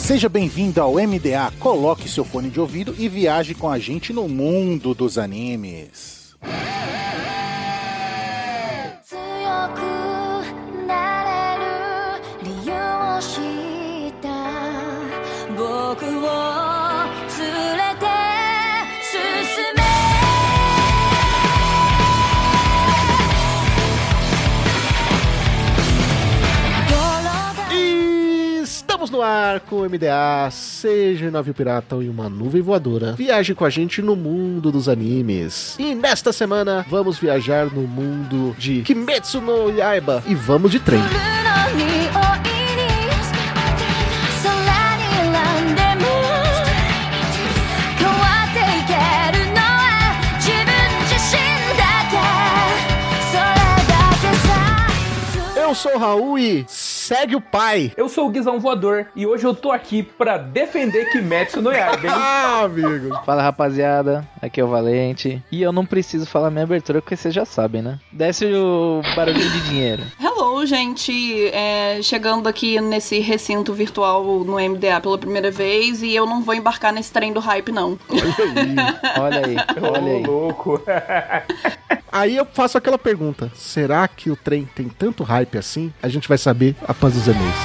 Seja bem-vindo ao MDA, coloque seu fone de ouvido e viaje com a gente no mundo dos animes. Estamos no ar com o MDA, seja em navio pirata ou em uma nuvem voadora. Viaje com a gente no mundo dos animes. E nesta semana vamos viajar no mundo de Kimetsu no Yaiba e vamos de trem. Eu sou o Raul e segue o pai. Eu sou o Guizão Voador e hoje eu tô aqui pra defender Kimetsu no Yaiba, hein? Ah, amigo. Fala, rapaziada, aqui é o Valente. E eu não preciso falar minha abertura porque vocês já sabem, né? Desce o barulhinho de dinheiro. Hello, gente. Chegando aqui nesse recinto virtual no MDA pela primeira vez e eu não vou embarcar nesse trem do hype, não. Olha aí. Ô, louco. Aí eu faço aquela pergunta, será que o trem tem tanto hype assim? A gente vai saber após os e-mails.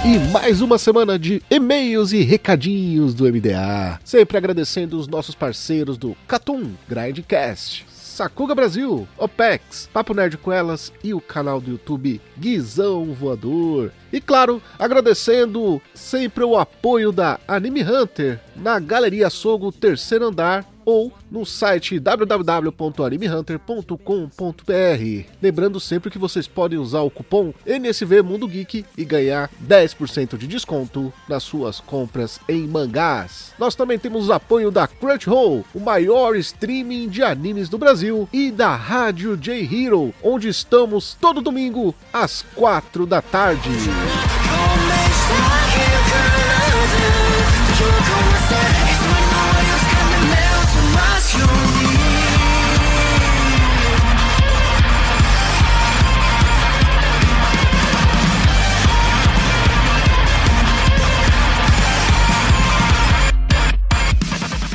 E mais uma semana de e-mails e recadinhos do MDA. Sempre agradecendo os nossos parceiros do Catum, Grindcast, Sakuga Brasil, OPEX, Papo Nerd com Elas e o canal do YouTube Guizão Voador. E claro, agradecendo sempre o apoio da Anime Hunter na Galeria Sogo, terceiro andar, ou no site www.animehunter.com.br. Lembrando sempre que vocês podem usar o cupom NSV Mundo Geek e ganhar 10% de desconto nas suas compras em mangás. Nós também temos o apoio da Crunchyroll, o maior streaming de animes do Brasil, e da Rádio J-Hero, onde estamos todo domingo às 4 da tarde.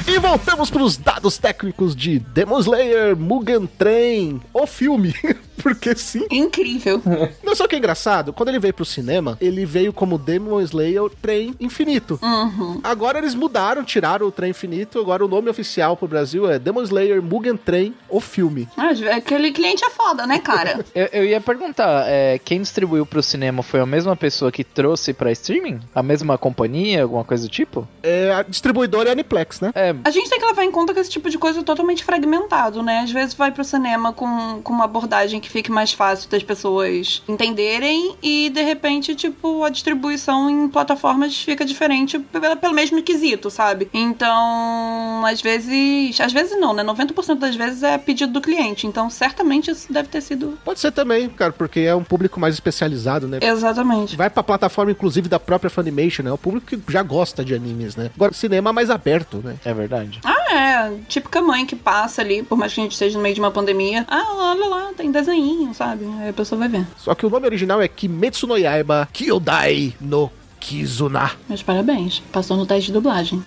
E voltamos para os dados técnicos de Demon Slayer Mugen Train, o filme. Porque sim. Incrível. Não só que é engraçado, quando ele veio pro cinema, ele veio como Demon Slayer Trem Infinito. Uhum. Agora eles mudaram, tiraram o Trem Infinito, agora o nome oficial pro Brasil é Demon Slayer Mugen Train, o filme. Aquele cliente é foda, né, cara? Eu ia perguntar, quem distribuiu pro cinema foi a mesma pessoa que trouxe pra streaming? A mesma companhia, alguma coisa do tipo? A distribuidora é a Aniplex, né? A gente tem que levar em conta que esse tipo de coisa é totalmente fragmentado, né? Às vezes vai pro cinema com uma abordagem que fique mais fácil das pessoas entenderem e, de repente, tipo, a distribuição em plataformas fica diferente pelo mesmo quesito, sabe? Então, às vezes não, né? 90% das vezes é pedido do cliente, então certamente isso deve ter sido... Pode ser também, cara, porque é um público mais especializado, né? Exatamente. Vai pra plataforma, inclusive, da própria Funimation, né? É o público que já gosta de animes, né? Agora, cinema é mais aberto, né? É verdade. Típica mãe que passa ali, por mais que a gente esteja no meio de uma pandemia. Olha lá, tem desenho, sabe? Aí a pessoa vai ver. Só que o nome original é Kimetsu no Yaiba Kyodai no Kizuna. Meus parabéns, passou no teste de dublagem.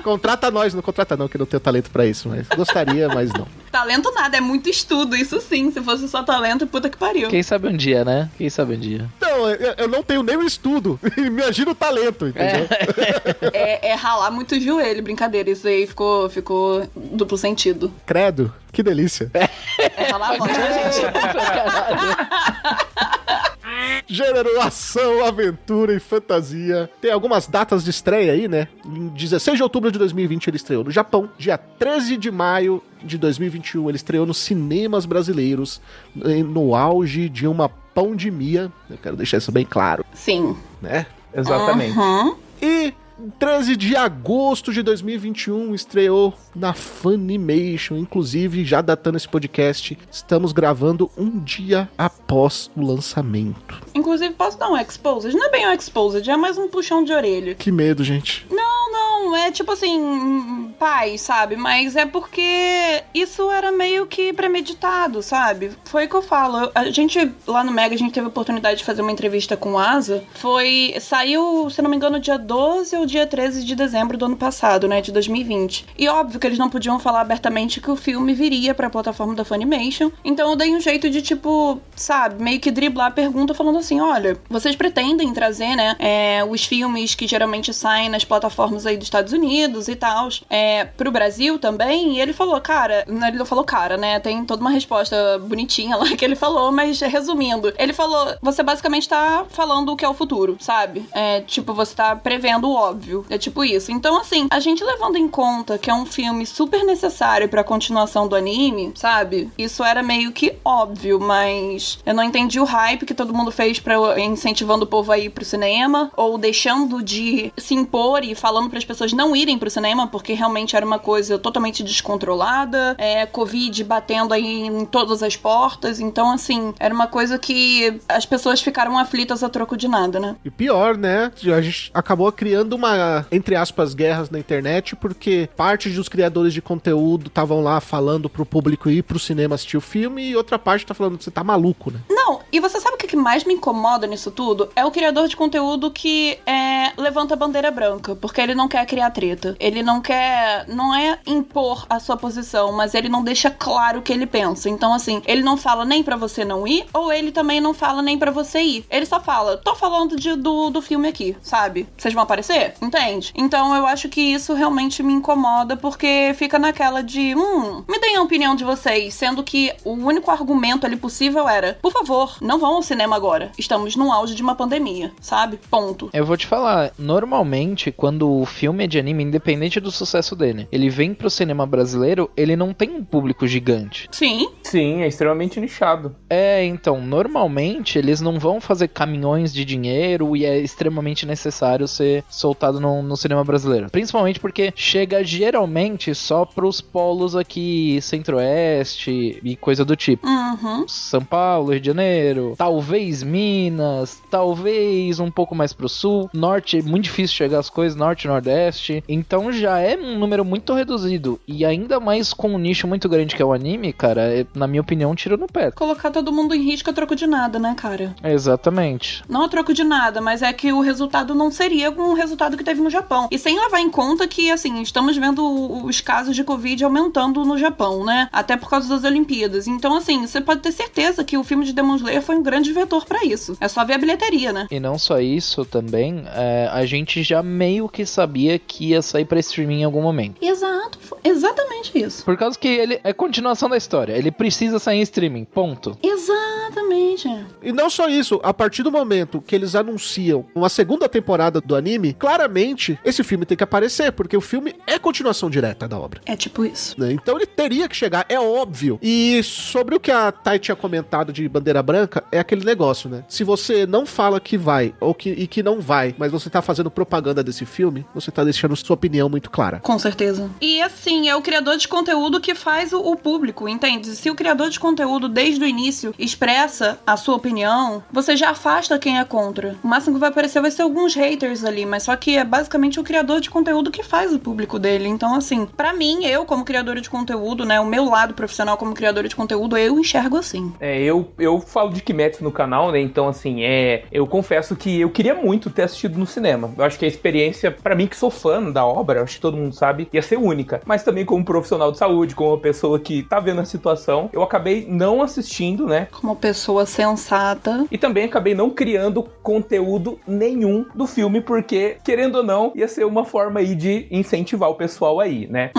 Contrata nós, não contrata não, que eu não tenho talento pra isso, mas gostaria, mas não. Talento nada, é muito estudo, isso sim. Se fosse só talento, puta que pariu. Quem sabe um dia, né? Quem sabe um dia. Então, eu não tenho nem o estudo, imagina o talento, entendeu? É ralar muito o joelho, brincadeira, isso aí ficou duplo sentido. Credo, que delícia. É ralar a voz, né, gente? Gênero, ação, aventura e fantasia. Tem algumas datas de estreia aí, né? Em 16 de outubro de 2020 ele estreou no Japão. Dia 13 de maio de 2021 ele estreou nos cinemas brasileiros, no auge de uma pandemia. Eu quero deixar isso bem claro. Sim. Né? Exatamente. Uhum. E 13 de agosto de 2021, estreou na Funimation. Inclusive, já datando esse podcast, estamos gravando um dia após o lançamento. Inclusive, posso dar um exposed? Não é bem um exposed, é mais um puxão de orelha. Que medo, gente. Não, é tipo assim, paz, sabe? Mas é porque isso era meio que premeditado, sabe? Foi o que eu falo. A gente, lá no Mega, a gente teve a oportunidade de fazer uma entrevista com o Asa. Saiu, se não me engano, dia 12 ou dia 13 de dezembro do ano passado, né? De 2020. E óbvio que eles não podiam falar abertamente que o filme viria pra plataforma da Funimation. Então eu dei um jeito de, tipo, sabe, meio que driblar a pergunta falando assim, olha, vocês pretendem trazer, né, os filmes que geralmente saem nas plataformas aí dos Estados Unidos e tal, pro Brasil também? E ele falou, cara, ele não falou cara, né, tem toda uma resposta bonitinha lá que ele falou, mas resumindo, ele falou, você basicamente tá falando o que é o futuro, sabe? Tipo, você tá prevendo o óbvio, é tipo isso. Então, assim, a gente levando em conta que é um filme super necessário pra continuação do anime, sabe? Isso era meio que óbvio, mas eu não entendi o hype que todo mundo fez pra incentivando o povo a ir pro cinema, ou deixando de se impor e falando pras pessoas não irem pro cinema, porque realmente era uma coisa totalmente descontrolada, Covid batendo aí em todas as portas, então assim, era uma coisa que as pessoas ficaram aflitas a troco de nada, né? E pior, né? A gente acabou criando uma, entre aspas, guerras na internet, porque parte dos criadores de conteúdo estavam lá falando pro público ir pro cinema assistir o filme, e outra parte tá falando que você tá maluco, né? Não, e você sabe o que mais me incomoda nisso tudo? É o criador de conteúdo que levanta a bandeira branca, porque ele não quer criar treta. Ele não quer, não é impor a sua posição, mas ele não deixa claro o que ele pensa. Então, assim, ele não fala nem pra você não ir, ou ele também não fala nem pra você ir. Ele só fala, tô falando do filme aqui, sabe? Vocês vão aparecer? Entende? Então, eu acho que isso realmente me incomoda, porque fica naquela de, me deem a opinião de vocês, sendo que o único argumento ali possível era, por favor, não vão ao cinema agora. Estamos no auge de uma pandemia, sabe? Ponto. Eu vou te falar, normalmente, quando o filme é de anime, independente do sucesso dele, ele vem pro cinema brasileiro, ele não tem um público gigante. Sim. Sim, é extremamente nichado. Então, normalmente, eles não vão fazer caminhões de dinheiro e é extremamente necessário ser soltado no cinema brasileiro. Principalmente porque chega geralmente só pros polos aqui, centro-oeste e coisa do tipo. São Paulo, Rio de Janeiro, talvez Minas, talvez um pouco mais pro sul. Norte é muito difícil chegar as coisas, norte e nordeste. Então já é um número muito reduzido. E ainda mais com um nicho muito grande que é o anime, cara, na minha opinião, tiro no pé. Colocar todo mundo em risco a troco de nada, né, cara? Exatamente. Não a troco de nada, mas é que o resultado não seria o resultado que teve no Japão. E sem levar em conta que, assim, estamos vendo os casos de Covid aumentando no Japão, né? Até por causa das Olimpíadas. Então, assim, você pode ter certeza que o filme de Demon Slayer foi um grande vetor pra isso. É só ver a bilheteria, né? E não só isso também, a gente já meio que sabia que ia sair pra streaming em algum momento. Exato, exatamente isso. Por causa que ele é continuação da história. Ele precisa sair em streaming, ponto. Exatamente. E não só isso, a partir do momento que eles anunciam uma segunda temporada do anime, claramente esse filme tem que aparecer, porque o filme é continuação direta da obra. É tipo isso. Né? Então ele teria que chegar, é óbvio. E sobre o que a Thay tinha comentado de bandeira branca, é aquele negócio, né? Se você não fala que vai, e que não vai, mas você tá fazendo propaganda desse filme, você tá deixando sua opinião muito clara. Com certeza. E assim, é o criador de conteúdo que faz o público, entende? Se o criador de conteúdo, desde o início, expressa a sua opinião, você já afasta quem é contra. O máximo que vai aparecer vai ser alguns haters ali, mas só que é basicamente o criador de conteúdo que faz o público dele. Então, assim, pra mim, eu como criadora de conteúdo, né, o meu lado profissional como criadora de conteúdo, eu enxergo assim. Eu falo de Kimetsu no canal, né, então, assim, eu confesso que eu queria muito ter assistido no cinema. Eu acho que a experiência, pra mim que sou fã da obra, acho que todo mundo sabe, ia ser única. Mas também como profissional de saúde, como uma pessoa que tá vendo a situação, eu acabei não assistindo, né. Como pessoa sensata. E também acabei não criando conteúdo nenhum do filme, porque, querendo ou não, ia ser uma forma aí de incentivar o pessoal aí, né.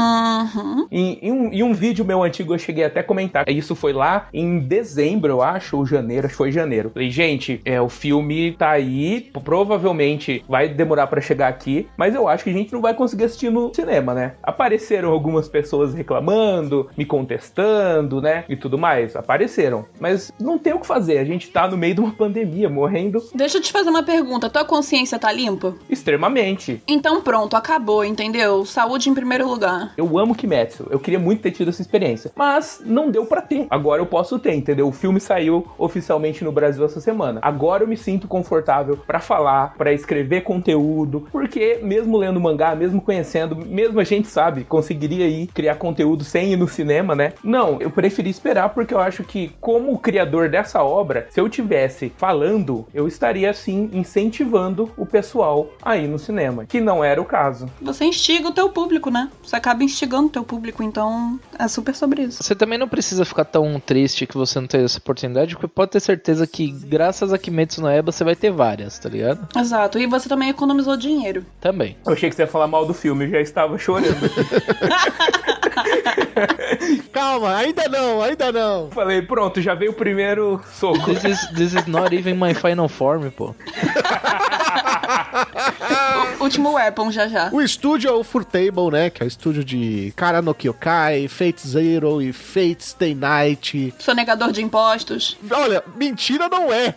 Em um vídeo meu antigo eu cheguei até a comentar, isso foi lá em dezembro, eu acho, ou janeiro, acho que foi janeiro. Falei, gente, o filme tá aí, provavelmente vai demorar pra chegar aqui, mas eu acho que a gente não vai conseguir assistir no cinema, né. Apareceram algumas pessoas reclamando, me contestando, né, e tudo mais, apareceram, mas não tem o que fazer. fazer? A gente tá no meio de uma pandemia, morrendo Deixa eu te fazer uma pergunta. Tua consciência tá limpa? extremamente. Então pronto, acabou, entendeu? Saúde em primeiro lugar. Eu amo Kimetsu, eu queria muito ter tido essa experiência, mas não deu pra ter. Agora eu posso ter, entendeu? O filme saiu oficialmente no Brasil essa semana. Agora eu me sinto confortável pra falar, pra escrever conteúdo, porque mesmo lendo mangá, mesmo conhecendo, mesmo a gente sabe, conseguiria ir criar conteúdo sem ir no cinema, né? Não, eu preferi esperar porque eu acho que como criador dessa obra, se eu tivesse falando, eu estaria assim incentivando o pessoal a ir no cinema, que não era o caso. Você instiga o teu público, né? Você acaba instigando o teu público, então é super sobre isso. Você também não precisa ficar tão triste que você não teve essa oportunidade, porque pode ter certeza que graças a Kimetsu no Yaiba você vai ter várias, tá ligado? Exato, e você também economizou dinheiro. Também. Eu achei que você ia falar mal do filme, eu já estava chorando. Calma, ainda não. Falei, pronto, já veio o primeiro soco. This is not even my final form, pô. Último Weapon, já. O estúdio é o Furtable, né? Que é o estúdio de Kara no Kyokai, Fate Zero e Fate Stay Night. Sonegador de impostos. Olha, mentira não é.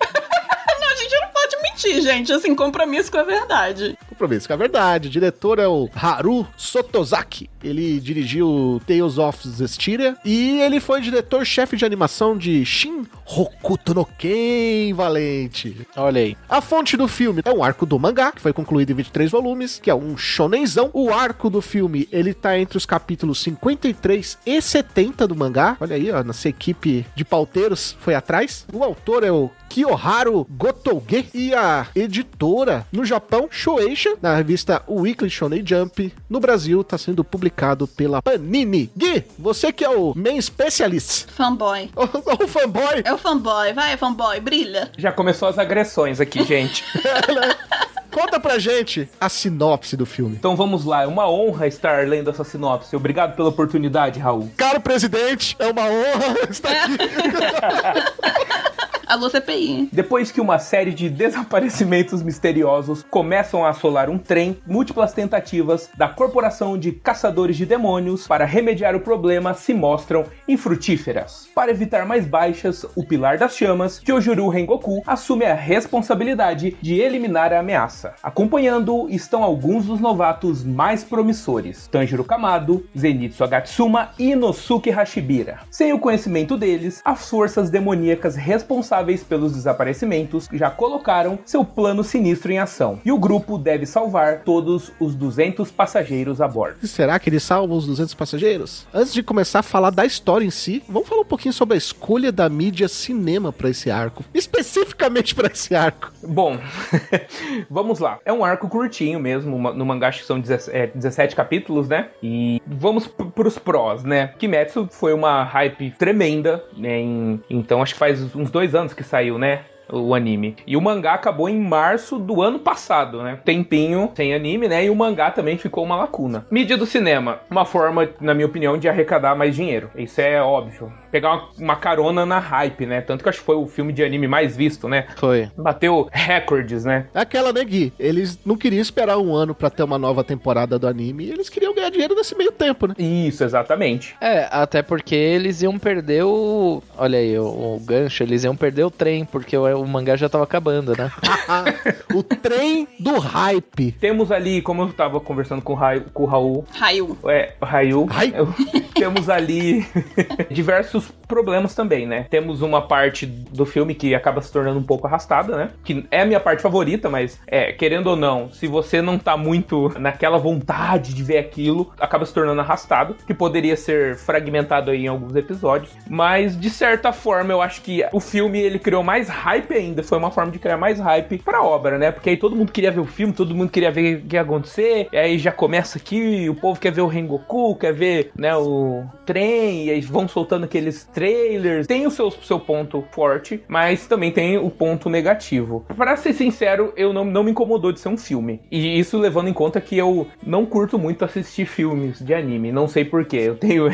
Não, a gente não pode mentir, gente. Assim, compromisso com a verdade. Compromisso com a verdade. O diretor é o Haru Sotozaki. Ele dirigiu Tales of Zestiria e ele foi diretor-chefe de animação de Shin Hokuto no Ken, Valente. Olha aí. A fonte do filme é um arco do mangá, que foi concluído em 23 volumes, que é um shonenzão. O arco do filme, ele tá entre os capítulos 53 e 70 do mangá. Olha aí, ó, nossa equipe de pauteiros foi atrás. O autor é o Kiyoharu Gotouge e a editora no Japão, Shueisha, na revista Weekly Shonen Jump. No Brasil, tá sendo publicado pela Panini. Gui, você que é o main specialist. Fanboy. O fanboy. É o fanboy, vai, fanboy, brilha. Já começou as agressões aqui, gente. Conta pra gente a sinopse do filme. Então vamos lá, é uma honra estar lendo essa sinopse. Obrigado pela oportunidade, Raul. Caro presidente, é uma honra estar aqui. Alô, CPI. Depois que uma série de desaparecimentos misteriosos começam a assolar um trem, múltiplas tentativas da corporação de caçadores de demônios para remediar o problema se mostram infrutíferas. Para evitar mais baixas, o Pilar das Chamas, Kyojuru Rengoku, assume a responsabilidade de eliminar a ameaça. Acompanhando-o estão alguns dos novatos mais promissores, Tanjiro Kamado, Zenitsu Agatsuma e Inosuke Hashibira. Sem o conhecimento deles, as forças demoníacas responsáveis pelos desaparecimentos já colocaram seu plano sinistro em ação, e o grupo deve salvar todos os 200 passageiros a bordo. Será que eles salvam os 200 passageiros? Antes de começar a falar da história em si, vamos falar um pouquinho sobre a escolha da mídia cinema para esse arco, especificamente para esse arco. Bom, vamos lá. É um arco curtinho mesmo, no mangá acho que são 17 capítulos, né? E vamos pros prós, né? Kimetsu foi uma hype tremenda, né? Então acho que faz uns 2 anos que saiu, né? O anime. E o mangá acabou em março do ano passado, né? Tempinho sem anime, né? E o mangá também ficou uma lacuna. Mídia do cinema. Uma forma, na minha opinião, de arrecadar mais dinheiro. Isso é óbvio. Pegar uma carona na hype, né? Tanto que acho que foi o filme de anime mais visto, né? Foi. Bateu recordes, né? Aquela, né, Gui? Eles não queriam esperar um ano pra ter uma nova temporada do anime. Eles queriam ganhar dinheiro nesse meio tempo, né? Isso, exatamente. É, até porque eles iam perder o... Olha aí, o gancho. Eles iam perder o trem, porque o mangá já tava acabando, né? O trem do hype. Temos ali, como eu tava conversando com o Raul. Raul. Raul. Temos ali diversos problemas também, né? Temos uma parte do filme que acaba se tornando um pouco arrastada, né? Que é a minha parte favorita, mas querendo ou não, se você não tá muito naquela vontade de ver aquilo, acaba se tornando arrastado, que poderia ser fragmentado aí em alguns episódios. Mas, de certa forma, eu acho que o filme, ele criou mais hype ainda, foi uma forma de criar mais hype pra obra, né? Porque aí todo mundo queria ver o filme, todo mundo queria ver o que ia acontecer, e aí já começa aqui, o povo quer ver o Rengoku, quer ver, né, o trem, e aí vão soltando aqueles trailers. Tem o seu ponto forte, mas também tem o ponto negativo. Pra ser sincero, eu não me incomodou de ser um filme. E isso levando em conta que eu não curto muito assistir filmes de anime. Não sei porquê, eu tenho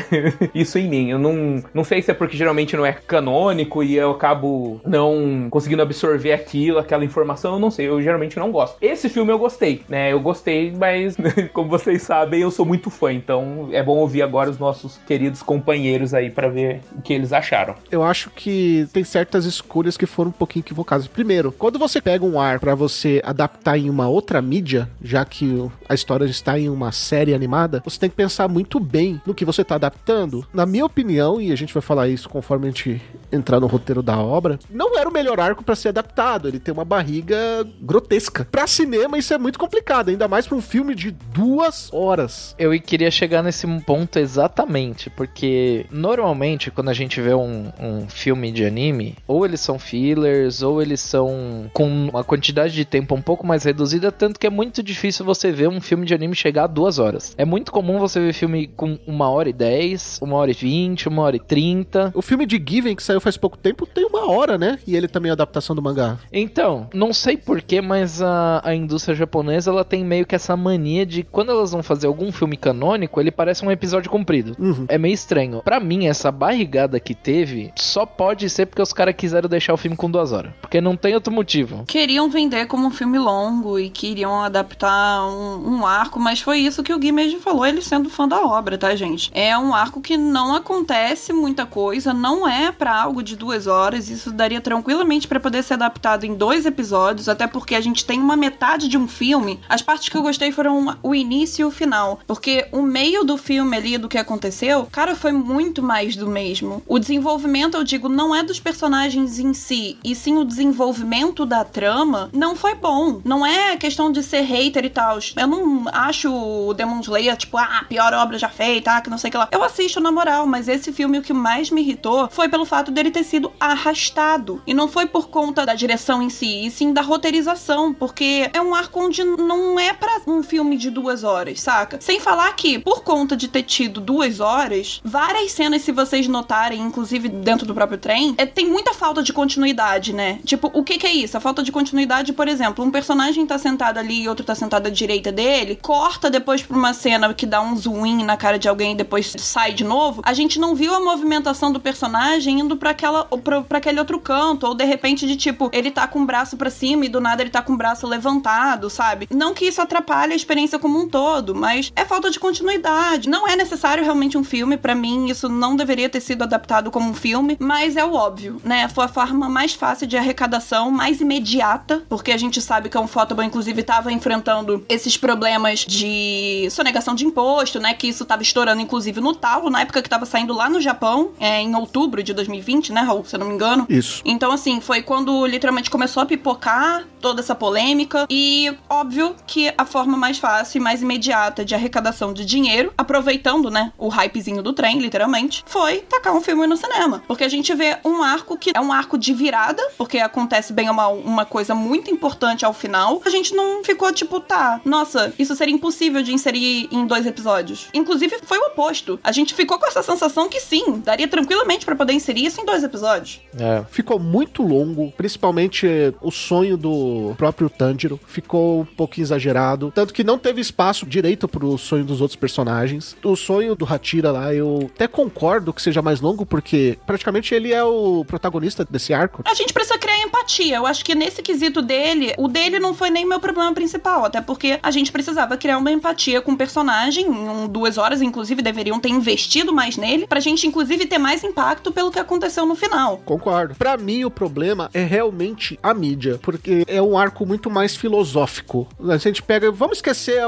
isso em mim. Eu não sei se é porque geralmente não é canônico e eu acabo não conseguindo absorver aquela informação, eu não sei. Eu geralmente não gosto. Esse filme eu gostei, né? Eu gostei, mas como vocês sabem, eu sou muito fã. Então é bom ouvir agora os nossos queridos companheiros aí pra ver o que eles acharam. Eu acho que tem certas escolhas que foram um pouquinho equivocadas. Primeiro, quando você pega um arco pra você adaptar em uma outra mídia, já que a história está em uma série animada, você tem que pensar muito bem no que você tá adaptando. Na minha opinião, e a gente vai falar isso conforme a gente entrar no roteiro da obra, não era o melhor arco pra ser adaptado. Ele tem uma barriga grotesca. Pra cinema, isso é muito complicado, ainda mais pra um filme de 2 horas. Eu queria chegar nesse ponto exatamente, porque normalmente quando a gente vê um filme de anime, ou eles são fillers, ou eles são com uma quantidade de tempo um pouco mais reduzida, tanto que é muito difícil você ver um filme de anime chegar a 2 horas. É muito comum você ver filme com 1h10, 1h20, 1h30. O filme de Given, que saiu faz pouco tempo, tem 1 hora, né? E ele também é adaptação do mangá. Então, não sei porquê, mas a indústria japonesa, ela tem meio que essa mania de, quando elas vão fazer algum filme canônico, ele parece um episódio comprido. É meio estranho. Pra mim, essa barrigada que teve, só pode ser porque os caras quiseram deixar o filme com 2 horas. Porque não tem outro motivo. Queriam vender como um filme longo e queriam adaptar um arco, mas foi isso que o Gui mesmo falou, ele sendo fã da obra, tá, gente? É um arco que não acontece muita coisa, não é pra algo de 2 horas, isso daria tranquilamente pra poder ser adaptado em 2 episódios, até porque a gente tem uma metade de um filme. As partes que eu gostei foram o início e o final, porque o meio do filme ali, do que aconteceu, cara, foi muito mais do mesmo. O desenvolvimento, eu digo, não é dos personagens em si, e sim o desenvolvimento da trama, não foi bom. Não é questão de ser hater e tal. Eu não acho o Demon Slayer, tipo, a pior obra já feita, que não sei o que lá. Eu assisto na moral, mas esse filme, o que mais me irritou foi pelo fato dele ter sido arrastado. E não foi por conta da direção em si, e sim da roteirização, porque é um arco onde não é pra um filme de 2 horas, saca? Sem falar que, por conta de ter tido 2 horas, várias cenas, se vocês notarem, inclusive dentro do próprio trem, tem muita falta de continuidade, né? Tipo, o que é isso? A falta de continuidade, por exemplo, um personagem tá sentado ali e outro tá sentado à direita dele, corta depois pra uma cena que dá um zoom in na cara de alguém e depois sai de novo. A gente não viu a movimentação do personagem indo pra aquele outro canto, ou de repente de tipo, ele tá com o braço pra cima e do nada ele tá com o braço levantado, sabe? Não que isso atrapalhe a experiência como um todo, mas é falta de continuidade. Não é necessário realmente um filme, pra mim isso não deveria ter sido adaptado como um filme, mas é o óbvio, né? Foi a forma mais fácil de arrecadação, mais imediata, porque a gente sabe que a Ufotable, inclusive, tava enfrentando esses problemas de sonegação de imposto, né? Que isso tava estourando, inclusive, no talo, na época que tava saindo lá no Japão, em outubro de 2020, né, Raul? Se eu não me engano. Isso. Então, assim, foi quando literalmente começou a pipocar toda essa polêmica e, óbvio, que a forma mais fácil e mais imediata de arrecadação de dinheiro, aproveitando, né, o hypezinho do trem, literalmente, foi tacar um filme no cinema. Porque a gente vê um arco que é um arco de virada, porque acontece bem uma coisa muito importante ao final. A gente não ficou tipo, tá, nossa, isso seria impossível de inserir em 2 episódios. Inclusive, foi o oposto. A gente ficou com essa sensação que sim, daria tranquilamente pra poder inserir isso em 2 episódios. Ficou muito longo, principalmente o sonho do próprio Tanjiro ficou um pouquinho exagerado, tanto que não teve espaço direito pro sonho dos outros personagens. O sonho do Hachira lá, eu até concordo que seja mais longo, porque praticamente ele é o protagonista desse arco. A gente precisa criar empatia. Eu acho que nesse quesito dele, o dele não foi nem meu problema principal, até porque a gente precisava criar uma empatia com o personagem, em 2 horas, inclusive, deveriam ter investido mais nele, pra gente, inclusive, ter mais impacto pelo que aconteceu no final. Concordo. Pra mim, o problema é realmente a mídia, porque é um arco muito mais filosófico. A gente pega, vamos esquecer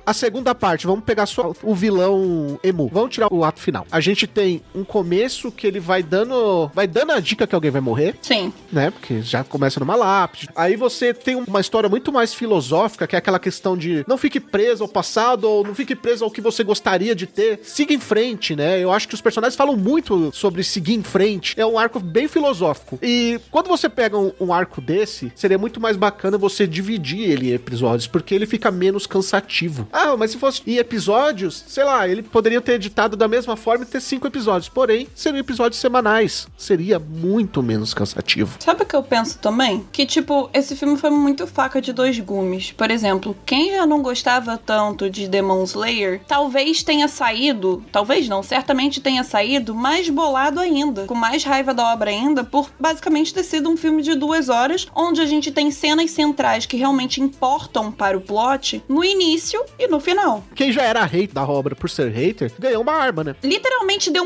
a segunda parte, vamos pegar só o vilão emu, vamos tirar o ato final. A gente tem um começo que ele vai dando a dica que alguém vai morrer. Sim. Né, porque já começa numa lápide. Aí você tem uma história muito mais filosófica, que é aquela questão de não fique preso ao passado, ou não fique preso ao que você gostaria de ter. Siga em frente, né? Eu acho que os personagens falam muito sobre seguir em frente. É um arco bem filosófico. E quando você pega um arco desse, seria muito mais bacana você dividir ele em episódios, porque ele fica menos cansativo. Ah, mas se fosse em episódios, sei lá, ele poderia ter editado da mesma forma e ter 5 episódios. Porém, seriam episódios semanais. Seria muito menos cansativo. Sabe o que eu penso também? Que, tipo, esse filme foi muito faca de 2 gumes. Por exemplo, quem já não gostava tanto de Demon Slayer, talvez tenha saído, talvez não, certamente tenha saído mais bolado ainda, com mais raiva da obra ainda, por basicamente ter sido um filme de 2 horas, onde a gente tem cenas centrais que realmente importam para o plot no início e no final. Quem já era hater da obra por ser hater, ganhou uma arma, né? Literalmente deu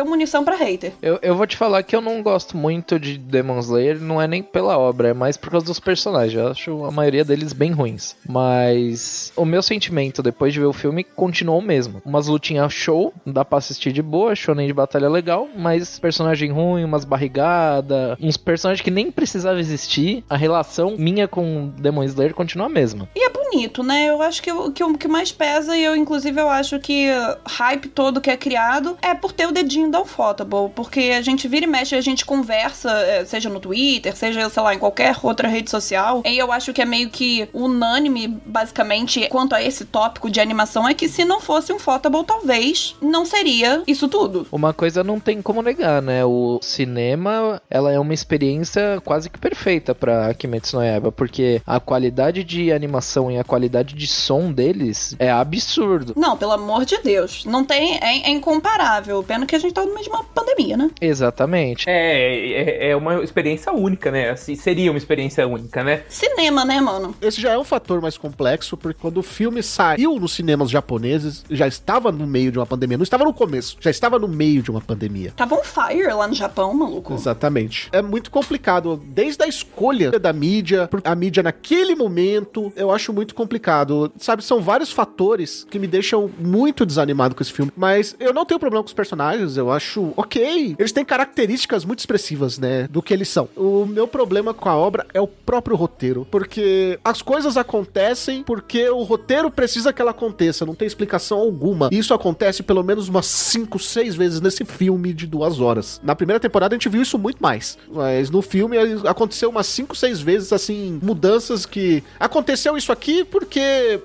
deu munição pra hater. Eu vou te falar que eu não gosto muito de Demon Slayer, não é nem pela obra, é mais por causa dos personagens. Eu acho a maioria deles bem ruins. Mas o meu sentimento depois de ver o filme continuou o mesmo. Umas lutinhas show, dá pra assistir de boa, shonen de batalha legal, mas personagem ruim, umas barrigadas, uns personagens que nem precisava existir. A relação minha com Demon Slayer continua a mesma. E é bonito, né? Eu acho que o que mais pesa, e inclusive eu acho que hype todo que é criado é por ter o dedinho da Ufotable, porque a gente vira e mexe, a gente conversa, seja no Twitter, seja, sei lá, em qualquer outra rede social, e eu acho que é meio que unânime, basicamente, quanto a esse tópico de animação, é que se não fosse um Ufotable, talvez não seria isso tudo. Uma coisa não tem como negar, né? O cinema, ela é uma experiência quase que perfeita pra Kimetsu no Yaiba, porque a qualidade de animação e a qualidade de som deles é absurdo. Não, pelo amor de Deus. Não tem... É incomparável. Pena que a gente tá no meio de uma pandemia, né? Exatamente. É uma experiência única, né? Assim, seria uma experiência única, né? Cinema, né, mano? Esse já é um fator mais complexo, porque quando o filme saiu nos cinemas japoneses, já estava no meio de uma pandemia. Não estava no começo, já estava no meio de uma pandemia. Tava on fire lá no Japão, maluco. Exatamente. É muito complicado. Desde a escolha da mídia, a mídia naquele momento, eu acho muito complicado. Sabe, são vários fatores que me deixam muito desanimado com esse filme. Mas eu não tenho problema com os personagens, eu acho ok. Eles têm características muito expressivas, né, do que eles são. O meu problema com a obra é o próprio roteiro, porque as coisas acontecem porque o roteiro precisa que ela aconteça, não tem explicação alguma. E isso acontece pelo menos umas 5, 6 vezes nesse filme de 2 horas. Na primeira temporada a gente viu isso muito mais, mas no filme aconteceu umas 5, 6 vezes, assim, mudanças que... Aconteceu isso aqui porque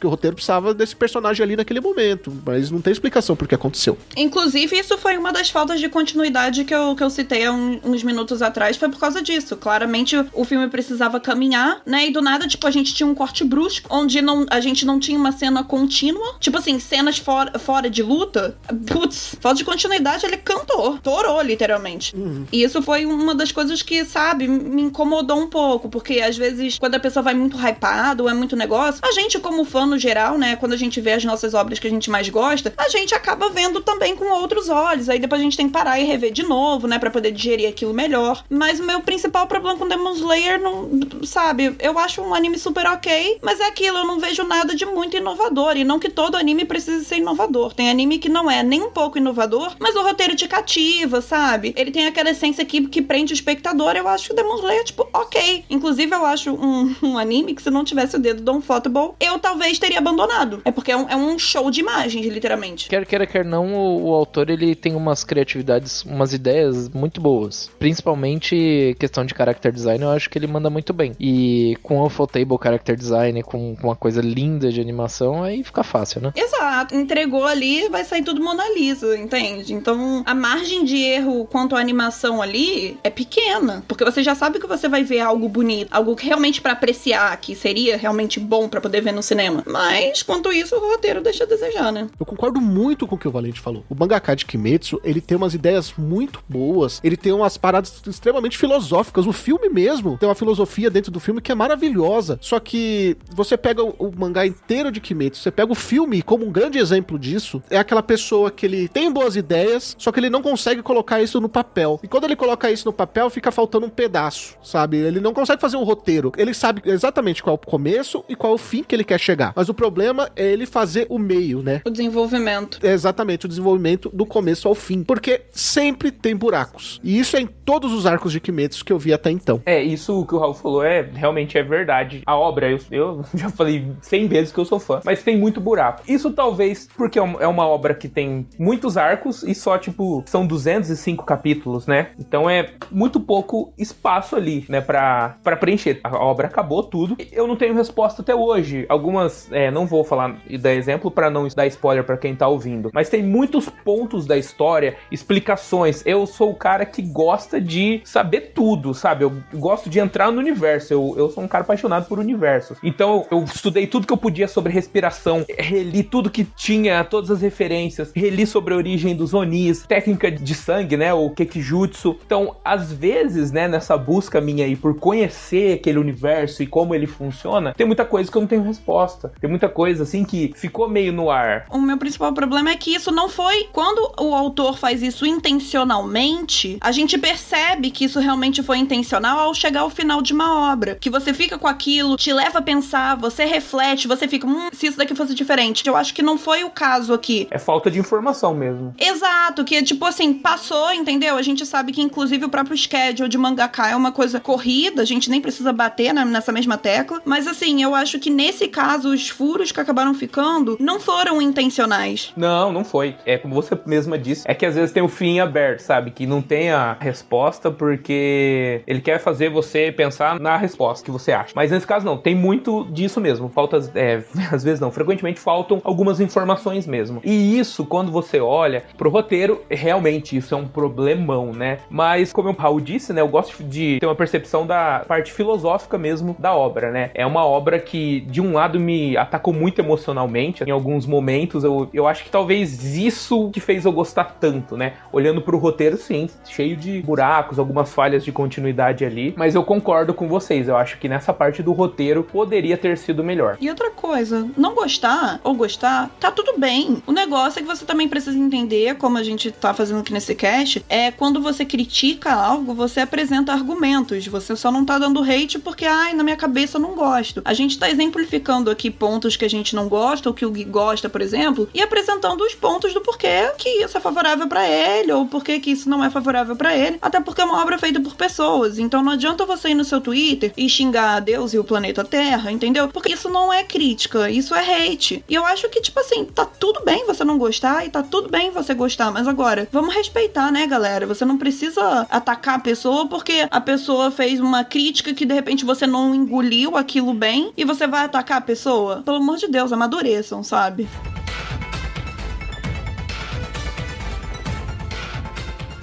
o roteiro precisava desse personagem ali naquele momento, mas não tem explicação por que aconteceu. Inclusive, isso foi uma das faltas de continuidade que eu citei há uns minutos atrás, foi por causa disso. Claramente, o filme precisava caminhar, né, e do nada, tipo, a gente tinha um corte brusco, onde a gente não tinha uma cena contínua, tipo assim, cenas fora de luta. Putz, falta de continuidade, ele cantou, torou, literalmente. E isso foi uma das coisas que, sabe, me incomodou um pouco, porque às vezes, quando a pessoa vai muito hypada ou é muito negócio, a gente, como fã no geral, né, quando a gente vê as nossas obras que a gente mais gosta, a gente acaba vendo também com outros olhos, aí depois a gente tem que parar e rever de novo, né, pra poder digerir aquilo melhor. Mas o meu principal problema com Demon Slayer, não, sabe, eu acho um anime super ok, mas é aquilo, eu não vejo nada de muito inovador, e não que todo anime precise ser inovador. Tem anime que não é nem um pouco inovador, mas o roteiro te cativa, sabe? Ele tem aquela essência que prende o espectador. Eu acho que o Demon Slayer, tipo, ok. Inclusive, eu acho um anime que se não tivesse o dedo do Ufotable, eu talvez teria abandonado. É porque é um show de imagens, literalmente. Quer queira, quer não, o autor, ele tem umas criatividades, umas ideias muito boas. Principalmente questão de character design, eu acho que ele manda muito bem. E com o Ufotable character design, com uma coisa linda de animação, aí fica fácil, né? Exato. Entregou ali, vai sair tudo Mona Lisa, entende? Então, a margem de erro quanto à animação ali é pequena. Porque você já sabe que você vai ver algo bonito, algo que realmente pra apreciar, que seria realmente bom pra poder ver no cinema. Mas, quanto isso, o roteiro deixa a desejar, né? Eu concordo muito com o que o Valente falou. O mangaka de Kimetsu, ele tem umas ideias muito boas, ele tem umas paradas extremamente filosóficas. O filme mesmo tem uma filosofia dentro do filme que é maravilhosa. Só que você pega o mangá inteiro de Kimetsu, você pega o filme como um grande exemplo disso, é aquela pessoa que ele tem boas ideias, só que ele não consegue colocar isso no papel. E quando ele coloca isso no papel, fica faltando um pedaço, sabe? Ele não consegue fazer um roteiro. Ele sabe exatamente qual é o começo e qual é o fim que ele quer chegar. Mas o problema é ele fazer o meio, né? O desenvolvimento. É exatamente, o desenvolvimento do começo ao fim. Porque sempre tem buracos. E isso é em todos os arcos de Kimetsu que eu vi até então. Isso que o Raul falou realmente é verdade. A obra, eu já falei 100 vezes que eu sou fã, mas tem muito buraco. Isso talvez porque é uma obra que tem muitos arcos e só, tipo, são 205 capítulos, né? Então é muito pouco espaço ali, né, pra preencher. A obra acabou tudo. Eu não tenho resposta até hoje. Algumas, não vou falar e dar exemplo pra não dar spoiler pra quem tá ouvindo, mas tem muitos pontos da história, explicações. Eu sou o cara que gosta de saber tudo, sabe? Eu gosto de entrar no universo. Eu sou um cara apaixonado por universos. Então eu estudei tudo que eu podia sobre respiração, reli tudo que tinha, todas as referências, reli sobre a origem dos Onis, técnica de sangue, né, o Kekijutsu. Então, às vezes, né, nessa busca minha aí por conhecer aquele universo e como ele funciona, tem muita muita coisa que eu não tenho resposta. Tem muita coisa, assim, que ficou meio no ar. O meu principal problema é que isso não foi... Quando o autor faz isso intencionalmente, a gente percebe que isso realmente foi intencional ao chegar ao final de uma obra. Que você fica com aquilo, te leva a pensar, você reflete, você fica... se isso daqui fosse diferente. Eu acho que não foi o caso aqui. É falta de informação mesmo. Exato, que tipo assim, passou, entendeu? A gente sabe que inclusive o próprio schedule de mangaka é uma coisa corrida, a gente nem precisa bater nessa mesma tecla. Mas assim, eu acho que nesse caso, os furos que acabaram ficando não foram intencionais. Não foi. É como você mesma disse, é que às vezes tem o fim aberto, sabe? Que não tem a resposta porque ele quer fazer você pensar na resposta que você acha. Mas nesse caso não, tem muito disso mesmo. Falta, às vezes não, frequentemente faltam algumas informações mesmo. E isso, quando você olha pro roteiro, realmente isso é um problemão, né? Mas como o Raul disse, né? Eu gosto de ter uma percepção da parte filosófica mesmo da obra, né? É uma obra que, de um lado, me atacou muito emocionalmente. Em alguns momentos, eu acho que talvez isso que fez eu gostar tanto, né? Olhando pro roteiro, sim, cheio de buracos, algumas falhas de continuidade ali. Mas eu concordo com vocês. Eu acho que nessa parte do roteiro poderia ter sido melhor. E outra coisa, não gostar ou gostar, tá tudo bem. O negócio é que você também precisa entender, como a gente tá fazendo aqui nesse cast, é quando você critica algo, você apresenta argumentos. Você só não tá dando hate porque, na minha cabeça eu não gosto. A gente tá exemplificando aqui pontos que a gente não gosta, ou que o Gui gosta, por exemplo, e apresentando os pontos do porquê que isso é favorável pra ele, ou porquê que isso não é favorável pra ele. Até porque é uma obra feita por pessoas. Então não adianta você ir no seu Twitter e xingar Deus e o planeta Terra, entendeu? Porque isso não é crítica, isso é hate. E eu acho que, tipo assim, tá tudo bem você não gostar e tá tudo bem você gostar, mas agora, vamos respeitar, né, galera? Você não precisa atacar a pessoa porque a pessoa fez uma crítica que de repente você não engoliu aquilo bem e você vai atacar a pessoa. Pelo amor de Deus, amadureçam, sabe?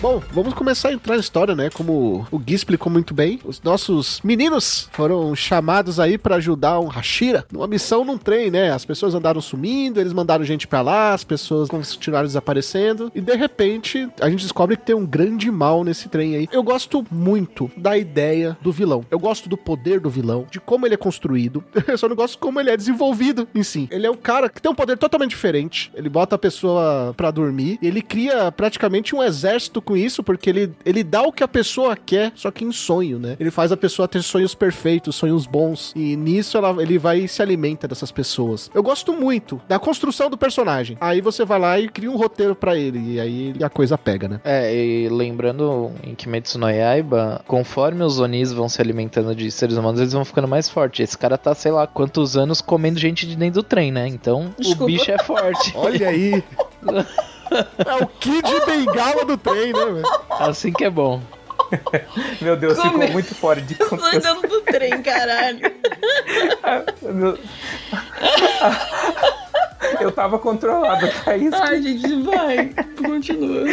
Bom, vamos começar a entrar na história, né? Como o Gui explicou muito bem, os nossos meninos foram chamados aí pra ajudar um Hashira numa missão num trem, né? As pessoas andaram sumindo, eles mandaram gente pra lá, as pessoas continuaram desaparecendo e de repente a gente descobre que tem um grande mal nesse trem aí. Eu gosto muito da ideia do vilão. Eu gosto do poder do vilão, de como ele é construído. Eu só não gosto de como ele é desenvolvido em si. Ele é um cara que tem um poder totalmente diferente. Ele bota a pessoa pra dormir e ele cria praticamente um exército com isso, porque ele dá o que a pessoa quer, só que em sonho, né? Ele faz a pessoa ter sonhos perfeitos, sonhos bons, e nisso ele vai e se alimenta dessas pessoas. Eu gosto muito da construção do personagem. Aí você vai lá e cria um roteiro pra ele, e aí a coisa pega, né? E lembrando em Kimetsu no Yaiba, conforme os Onis vão se alimentando de seres humanos, eles vão ficando mais fortes. Esse cara tá, sei lá, quantos anos comendo gente de dentro do trem, né? Então, o bicho é forte. Olha aí! É o Kid Bengala do trem, né, velho? Assim que é bom. Meu Deus, ficou muito fora de contexto. Dentro do trem, caralho. Eu tava controlado, Thaís. Ai, gente, vai. Continua.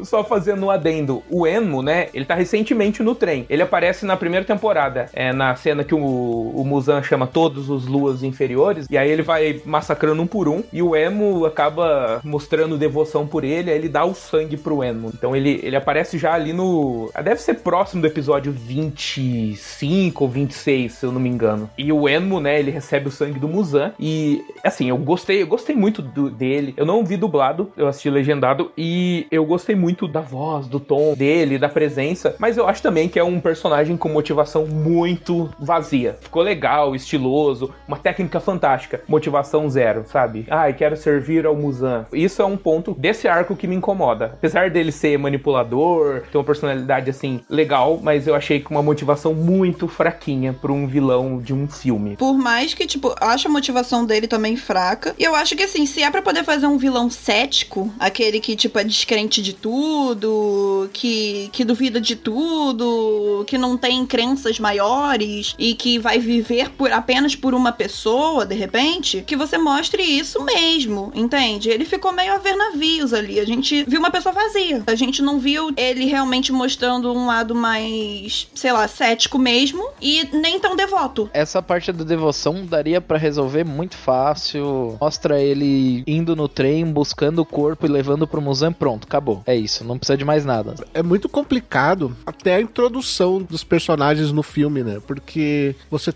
Só fazendo um adendo. O Enmo, né, ele tá recentemente no trem. Ele aparece na primeira temporada. Na cena que o Muzan chama todos os luas inferiores. E aí ele vai massacrando um por um. E o Enmo acaba mostrando devoção por ele. Aí ele dá o sangue pro Enmo. Então ele aparece já ali no... Deve ser próximo do episódio 25 ou 26, se eu não me engano. E o Enmo, né, ele recebe o sangue do Muzan. E, assim, eu gostei muito dele. Eu não vi dublado, eu assisti legendado. E eu gostei muito da voz, do tom dele, da presença. Mas eu acho também que é um personagem com motivação muito vazia. Ficou legal, estiloso, uma técnica fantástica. Motivação zero, sabe? Quero servir ao Muzan. Isso é um ponto desse arco que me incomoda. Apesar dele ser manipulador, ter uma personalidade, assim, legal, mas eu achei com uma motivação muito fraquinha pra um vilão de um filme. Por mais que, tipo, eu acho a motivação dele também fraca. E eu acho que, assim, se é pra poder fazer um vilão cético, aquele que, tipo, é descrente de tudo, que duvida de tudo, que não tem crenças maiores e que vai viver apenas por uma pessoa, de repente, que você mostre isso mesmo, entende? Ele ficou meio a ver navios ali. A gente viu uma pessoa vazia. A gente não viu ele realmente mostrando um lado mais, sei lá, cético mesmo e nem tão devoto. Essa parte da devoção daria pra resolver muito fácil. Mostra ele indo no trem, buscando o corpo e levando pro Muzan, pronto, acabou. É isso, não precisa de mais nada. É muito complicado até a introdução dos personagens no filme, né? Porque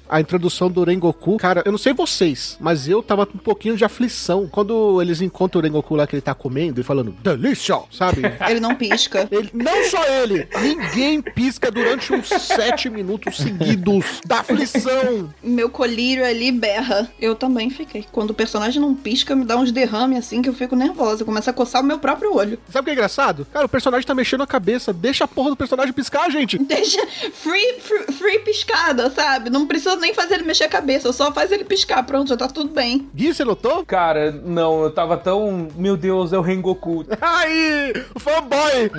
a introdução do Rengoku, cara, eu não sei vocês, mas eu tava com um pouquinho de aflição. Quando eles encontram o Rengoku lá que ele tá comendo e falando, delícia, sabe? Ele não pisca. Não só ele, ninguém pisca durante uns 7 minutos seguidos da aflição. Meu colírio ali berra. Eu também fiquei. Quando o personagem não pisca, me dá uns derrames assim que eu fico nervosa. Eu começo a coçar o meu próprio olho. Sabe o que é engraçado? Cara, o personagem tá mexendo a cabeça. Deixa a porra do personagem piscar, gente. Deixa free piscada, sabe? Não precisa nem fazer ele mexer a cabeça. Só faz ele piscar. Pronto, já tá tudo bem. Gui, você notou? Cara, não, eu tava tão... Meu Deus, é o Rengoku. Aí, fanboy.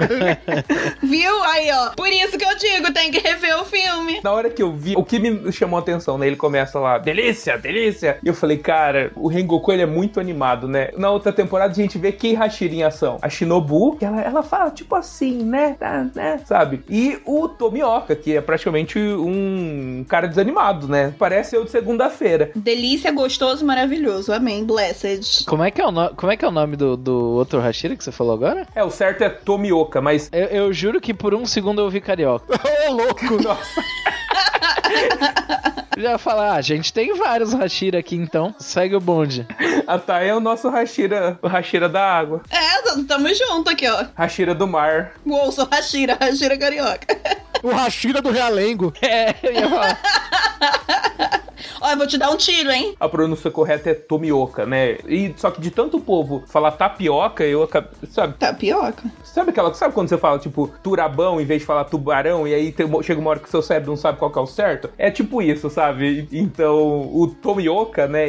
Viu? Aí, ó. Por isso que eu digo, tem que rever o filme. Na hora que eu vi, o que me chamou a atenção, né? Ele começa lá, delícia, delícia. E eu falei, cara, o Rengoku, ele é muito animado, né? Na outra temporada, a gente vê Kei Hashira em ação. A Shinobu, que ela fala, tipo assim, né? Sabe? E o Tomioka, que é praticamente um cara desanimado, né? Parece eu de segunda-feira. Delícia, gostoso, maravilhoso. Amém. Blessed. Como é que é o nome do outro Hashira que você falou agora? O certo é Tomioka, mas... Eu juro que por um segundo eu ouvi carioca. Ô, louco. Nossa. Já falar, a gente tem vários Hashira aqui, então segue o bonde. A Thay é o nosso Hashira, o Hashira da água. Tamo junto aqui, ó. Hashira do mar. Uou, sou Hashira carioca. O Hashira do Realengo. Eu ia falar. Ó, eu vou te dar um tiro, hein? A pronúncia correta é Tomioka, né? E só que de tanto povo falar tapioca, eu acabei... Sabe? Tapioca. Sabe quando você fala, tipo, turabão em vez de falar tubarão, e aí chega uma hora que o seu cérebro não sabe qual que é o certo? É tipo isso, sabe? Então, o Tomioka, né,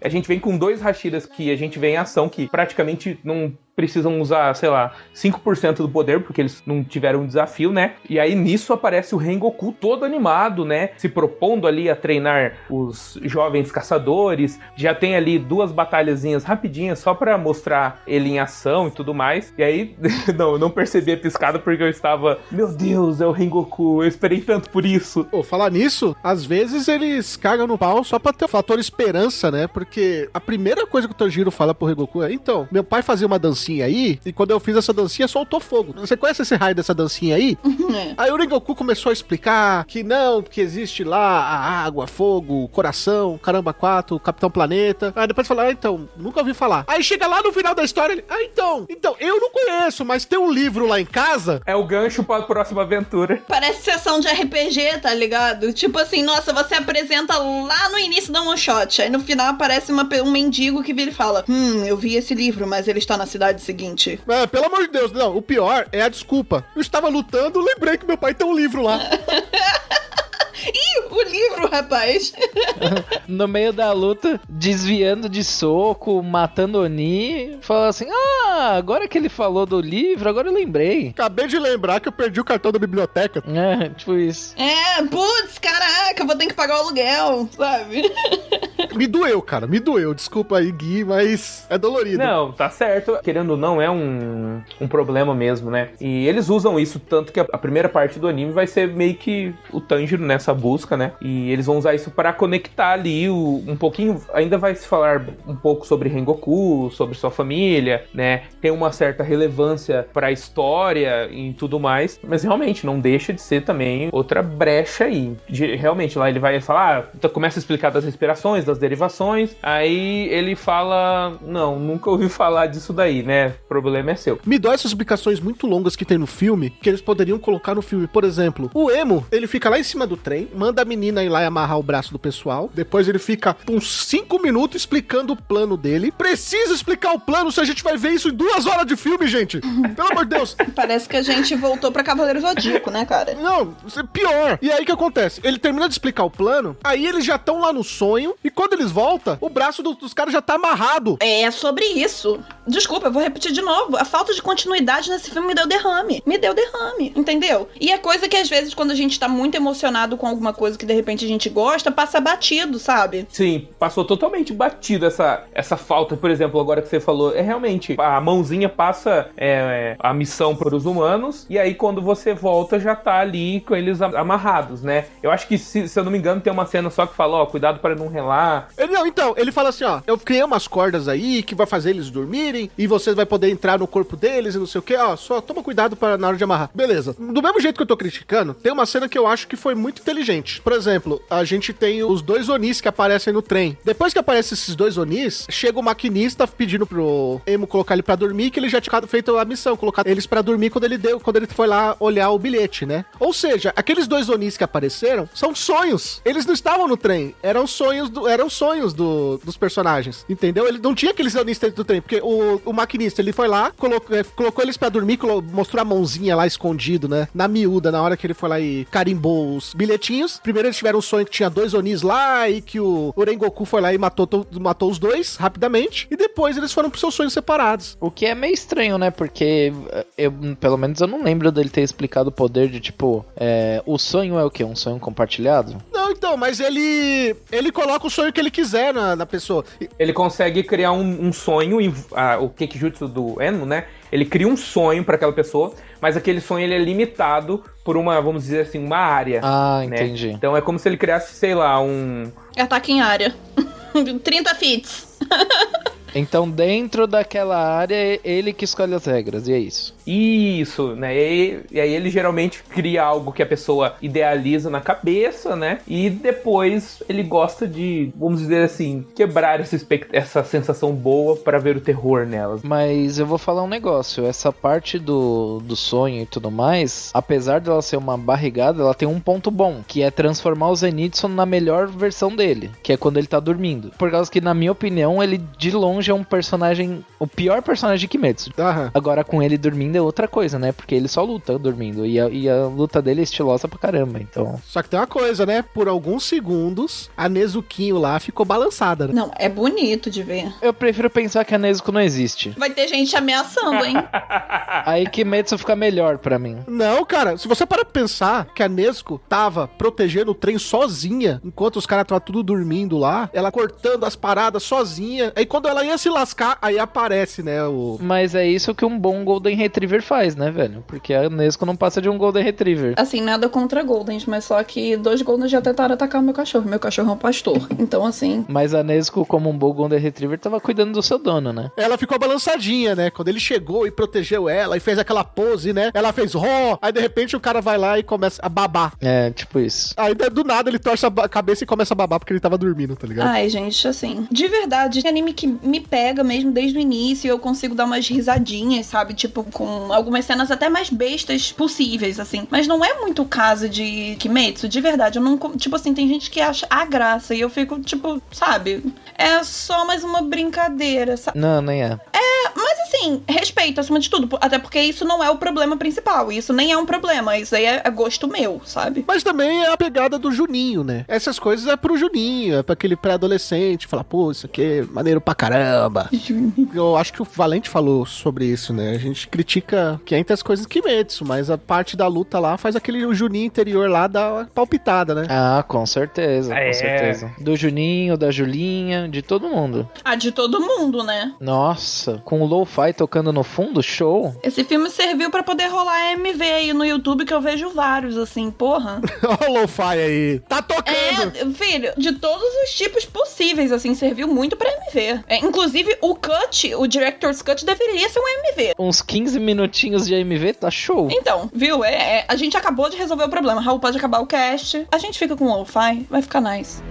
a gente vem com 2 Hashiras que a gente vê em ação, que praticamente não precisam usar, sei lá, 5% do poder, porque eles não tiveram um desafio, né? E aí, nisso, aparece o Rengoku todo animado, né? Se propondo ali a treinar os jovens caçadores. Já tem ali 2 batalhazinhas rapidinhas, só pra mostrar ele em ação e tudo mais. E aí, não percebi a piscada, porque eu estava... Meu Deus, é o Rengoku, eu esperei tanto por isso. Pô, falar nisso, às vezes eles cagam no pau só pra ter o fator esperança, né? Porque a primeira coisa que o Tanjiro fala pro Rengoku é, então, meu pai fazia uma dancinha aí, e quando eu fiz essa dancinha, soltou fogo. Você conhece esse raio dessa dancinha aí? Aí o Rengoku começou a explicar que não, porque existe lá a água, fogo, coração, caramba 4, Capitão Planeta. Aí depois fala, então, nunca ouvi falar. Aí chega lá no final da história, ele, então, eu não conheço, mas tem um livro lá em casa. É o gancho pra próxima aventura. Parece sessão de RPG, tá ligado? Tipo assim, nossa, você apresenta lá no início da one shot, aí no final aparece um mendigo que vira e fala, eu vi esse livro, mas ele está na cidade seguinte. Pelo amor de Deus, não, o pior é a desculpa. Eu estava lutando, lembrei que meu pai tem um livro lá. Ih, o livro, rapaz. No meio da luta, desviando de soco, matando Oni, fala assim, agora que ele falou do livro, agora eu lembrei. Acabei de lembrar que eu perdi o cartão da biblioteca. Tipo isso. Putz, caraca, vou ter que pagar o aluguel, sabe? Me doeu, cara, me doeu. Desculpa aí, Gui, mas é dolorido. Não, tá certo. Querendo ou não, é um problema mesmo, né? E eles usam isso tanto que a primeira parte do anime vai ser meio que o Tanjiro nessa busca, né? E eles vão usar isso para conectar ali um pouquinho. Ainda vai se falar um pouco sobre Rengoku, sobre sua família, né? Tem uma certa relevância para a história e tudo mais. Mas realmente não deixa de ser também outra brecha aí. Realmente lá ele vai falar, então começa a explicar das respirações, das derivações. Aí ele fala, não, nunca ouvi falar disso daí, né? O problema é seu. Me dói essas explicações muito longas que tem no filme, que eles poderiam colocar no filme. Por exemplo, o Emo, ele fica lá em cima do trem, manda a menina ir lá e amarrar o braço do pessoal. Depois ele fica uns 5 minutos explicando o plano dele. Precisa explicar o plano se a gente vai ver isso em 2 horas de filme, gente. Pelo amor de Deus. Parece que a gente voltou pra Cavaleiro Zodíaco, né, cara? Não, pior. E aí o que acontece? Ele termina de explicar o plano, aí eles já estão lá no sonho, e quando eles voltam, o braço dos caras já tá amarrado. É sobre isso. Desculpa, eu vou repetir de novo. A falta de continuidade nesse filme me deu derrame. Entendeu? E é coisa que às vezes quando a gente tá muito emocionado com alguma coisa que de repente a gente gosta, passa batido, sabe? Sim, passou totalmente batido essa falta. Por exemplo, agora que você falou, é realmente, a mãozinha passa a missão para os humanos, e aí quando você volta já tá ali com eles amarrados, né? Eu acho que, se eu não me engano, tem uma cena só que fala, cuidado para não relar. Ele fala assim, eu criei umas cordas aí que vai fazer eles dormirem, saírem, e você vai poder entrar no corpo deles e não sei o que, ó, só toma cuidado na hora de amarrar. Beleza. Do mesmo jeito que eu tô criticando, tem uma cena que eu acho que foi muito inteligente. Por exemplo, a gente tem os 2 Onis que aparecem no trem. Depois que aparecem esses 2 Onis, chega o maquinista pedindo pro Emo colocar ele pra dormir, que ele já tinha feito a missão, colocar eles pra dormir quando ele foi lá olhar o bilhete, né? Ou seja, aqueles 2 Onis que apareceram são sonhos. Eles não estavam no trem, eram sonhos dos personagens, entendeu? Ele não tinha aqueles Onis dentro do trem, porque o maquinista, ele foi lá, colocou eles pra dormir, mostrou a mãozinha lá escondido, né? Na miúda, na hora que ele foi lá e carimbou os bilhetinhos. Primeiro eles tiveram um sonho que tinha 2 Onis lá e que o Rengoku foi lá e matou os 2 rapidamente. E depois eles foram pros seus sonhos separados. O que é meio estranho, né? Porque pelo menos eu não lembro dele ter explicado o poder de, tipo, o sonho é o quê? Um sonho compartilhado? Não, então, mas ele coloca o sonho que ele quiser na pessoa. Ele consegue criar um sonho, o Kekijutsu do Eno, né? Ele cria um sonho pra aquela pessoa, mas aquele sonho ele é limitado por uma, vamos dizer assim, uma área. Ah, né? entendi. Então é como se ele criasse, sei lá, Ataque em área. 30 fits. Então, dentro daquela área, ele que escolhe as regras, e é isso. Isso, né? E aí ele geralmente cria algo que a pessoa idealiza na cabeça, né? E depois ele gosta de, vamos dizer assim, quebrar essa sensação boa pra ver o terror nelas. Mas eu vou falar um negócio, essa parte do sonho e tudo mais, apesar dela ser uma barrigada, ela tem um ponto bom, que é transformar o Zenitsu na melhor versão dele, que é quando ele tá dormindo. Por causa que, na minha opinião, ele de longe é um personagem, o pior personagem de Kimetsu. Aham. Agora, com ele dormindo é outra coisa, né? Porque ele só luta dormindo. E a luta dele é estilosa pra caramba, então... Só que tem uma coisa, né? Por alguns segundos, a Nezuquinho lá ficou balançada, né? Não, é bonito de ver. Eu prefiro pensar que a Nezuko não existe. Vai ter gente ameaçando, hein? Aí Kimetsu fica melhor pra mim. Não, cara, se você parar pra pensar que a Nezuko tava protegendo o trem sozinha, enquanto os caras estavam tudo dormindo lá, ela cortando as paradas sozinha, aí quando ela ia se lascar, aí aparece, né, Mas é isso que um bom Golden Retriever faz, né, velho? Porque a Nezuko não passa de um Golden Retriever. Assim, nada contra Goldens, mas só que 2 Goldens já tentaram atacar o meu cachorro. Meu cachorro é um pastor. Então, assim... Mas a Nezuko, como um bom Golden Retriever, tava cuidando do seu dono, né? Ela ficou balançadinha, né? Quando ele chegou e protegeu ela e fez aquela pose, né? Ela fez aí de repente o cara vai lá e começa a babar. É, tipo isso. Aí do nada ele torce a cabeça e começa a babar porque ele tava dormindo, tá ligado? Ai, gente, assim... De verdade, é anime que me pega mesmo desde o início, eu consigo dar umas risadinhas, sabe? Tipo, com algumas cenas até mais bestas possíveis, assim. Mas não é muito o caso de Kimetsu, de verdade. Eu não... Tipo assim, tem gente que acha a graça e eu fico, tipo, sabe? É só mais uma brincadeira, sabe? Não, nem é. Mas assim, respeito acima de tudo. Até porque isso não é o problema principal. Isso nem é um problema. Isso aí é gosto meu, sabe? Mas também é a pegada do Juninho, né? Essas coisas é pro Juninho, é pra aquele pré-adolescente falar, pô, isso aqui é maneiro pra caramba. Eu acho que o Valente falou sobre isso, né? A gente critica que entre as coisas Kimetsu, mas a parte da luta lá faz aquele Juninho interior lá dar palpitada, né? Ah, com certeza, É. com certeza. Do Juninho, da Julinha, de todo mundo. Ah, de todo mundo, né? Nossa, com o lo-fi tocando no fundo, show. Esse filme serviu pra poder rolar MV aí no YouTube, que eu vejo vários, assim, porra. Olha o lo-fi aí. Tá tocando! Filho, de todos os tipos possíveis, assim, serviu muito pra MV. Inclusive, o cut, o Director's Cut, deveria ser um MV. Uns 15 minutinhos de MV, tá show. Então, viu? A gente acabou de resolver o problema. Raul pode acabar o cast. A gente fica com o lo-fi, vai ficar nice.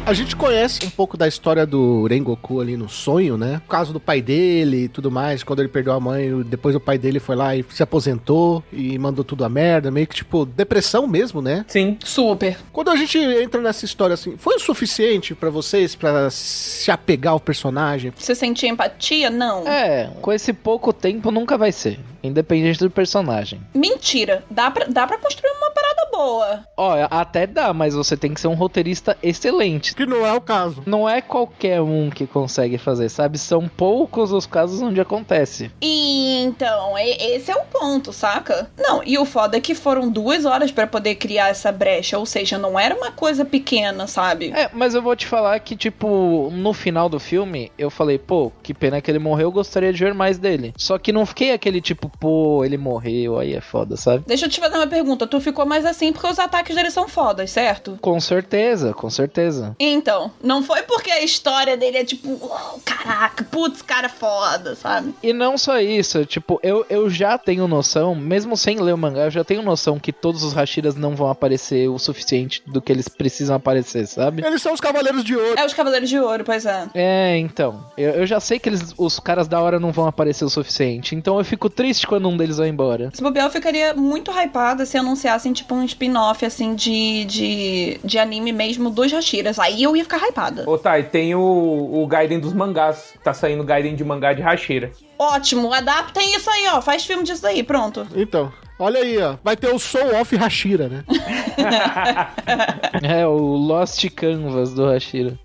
A gente conhece um pouco da história do Rengoku ali no sonho, né? O caso do pai dele e tudo mais, quando ele perdeu a mãe, depois o pai dele foi lá e se aposentou e mandou tudo a merda, meio que tipo, depressão mesmo, né? Sim. Super. Quando a gente entra nessa história assim, foi o suficiente pra vocês pra se apegar ao personagem? Você sentia empatia? Não. É, com esse pouco tempo nunca vai ser, independente do personagem. Mentira. Dá pra construir uma parada boa. Ó, até dá, mas você tem que ser um roteirista excelente. Que não é o caso. Não é qualquer um que consegue fazer, sabe? São poucos os casos onde acontece. E então, esse é o ponto, saca? Não, e o foda é que foram 2 horas pra poder criar essa brecha, ou seja, não era uma coisa pequena, sabe? É, mas eu vou te falar que, tipo, no final do filme, eu falei, pô, que pena que ele morreu, eu gostaria de ver mais dele. Só que não fiquei aquele tipo, pô, ele morreu, aí é foda, sabe? Deixa eu te fazer uma pergunta, tu ficou mais assim assim porque os ataques deles são fodas, certo? Com certeza, com certeza. Então, não foi porque a história dele é tipo, caraca, putz, cara foda, sabe? E não só isso, tipo, eu já tenho noção, mesmo sem ler o mangá, eu já tenho noção que todos os Hashiras não vão aparecer o suficiente do que eles precisam aparecer, sabe? Eles são os Cavaleiros de Ouro. É os Cavaleiros de Ouro, pois é. É, então. Eu já sei que os caras da hora não vão aparecer o suficiente, então eu fico triste quando um deles vai embora. Se bobear, eu ficaria muito hypada se anunciassem, tipo, um spin-off, assim, de anime mesmo dos Hashiras. Aí eu ia ficar hypada. Ô, tá, e tem o Gaiden dos mangás. Tá saindo Gaiden de mangá de Hashira. Ótimo, adaptem isso aí, ó. Faz filme disso aí, pronto. Então, olha aí, ó. Vai ter o Soul of Hashira, né? É, o Lost Canvas do Hashira.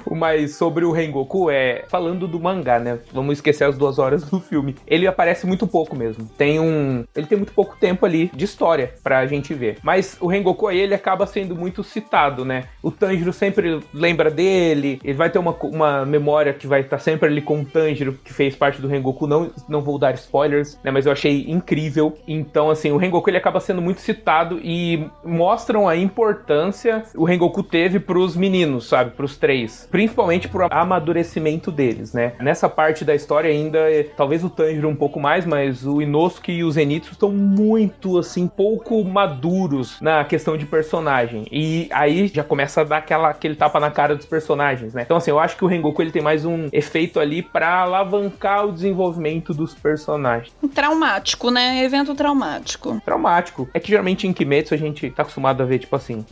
Mas sobre o Rengoku, falando do mangá, né? Vamos esquecer as 2 horas do filme. Ele aparece muito pouco mesmo. Ele tem muito pouco tempo ali de história pra gente ver. Mas o Rengoku aí, ele acaba sendo muito citado, né? O Tanjiro sempre lembra dele. Ele vai ter uma memória que vai estar sempre ali com o Tanjiro, que fez parte do Rengoku. Não vou dar spoilers, né? Mas eu achei incrível. Então, assim, o Rengoku, ele acaba sendo muito citado e mostram a importância o Rengoku teve pros meninos, sabe? Pros 3. Principalmente pro amadurecimento deles, né? Nessa parte da história ainda, talvez o Tanjiro um pouco mais, mas o Inosuke e o Zenitsu estão muito, assim, pouco maduros na questão de personagem. E aí já começa a dar aquele tapa na cara dos personagens, né? Então, assim, eu acho que o Rengoku, ele tem mais um efeito ali pra alavancar o desenvolvimento dos personagens. Traumático, né? Evento traumático. Traumático. É que geralmente em Kimetsu a gente tá acostumado a ver, tipo assim,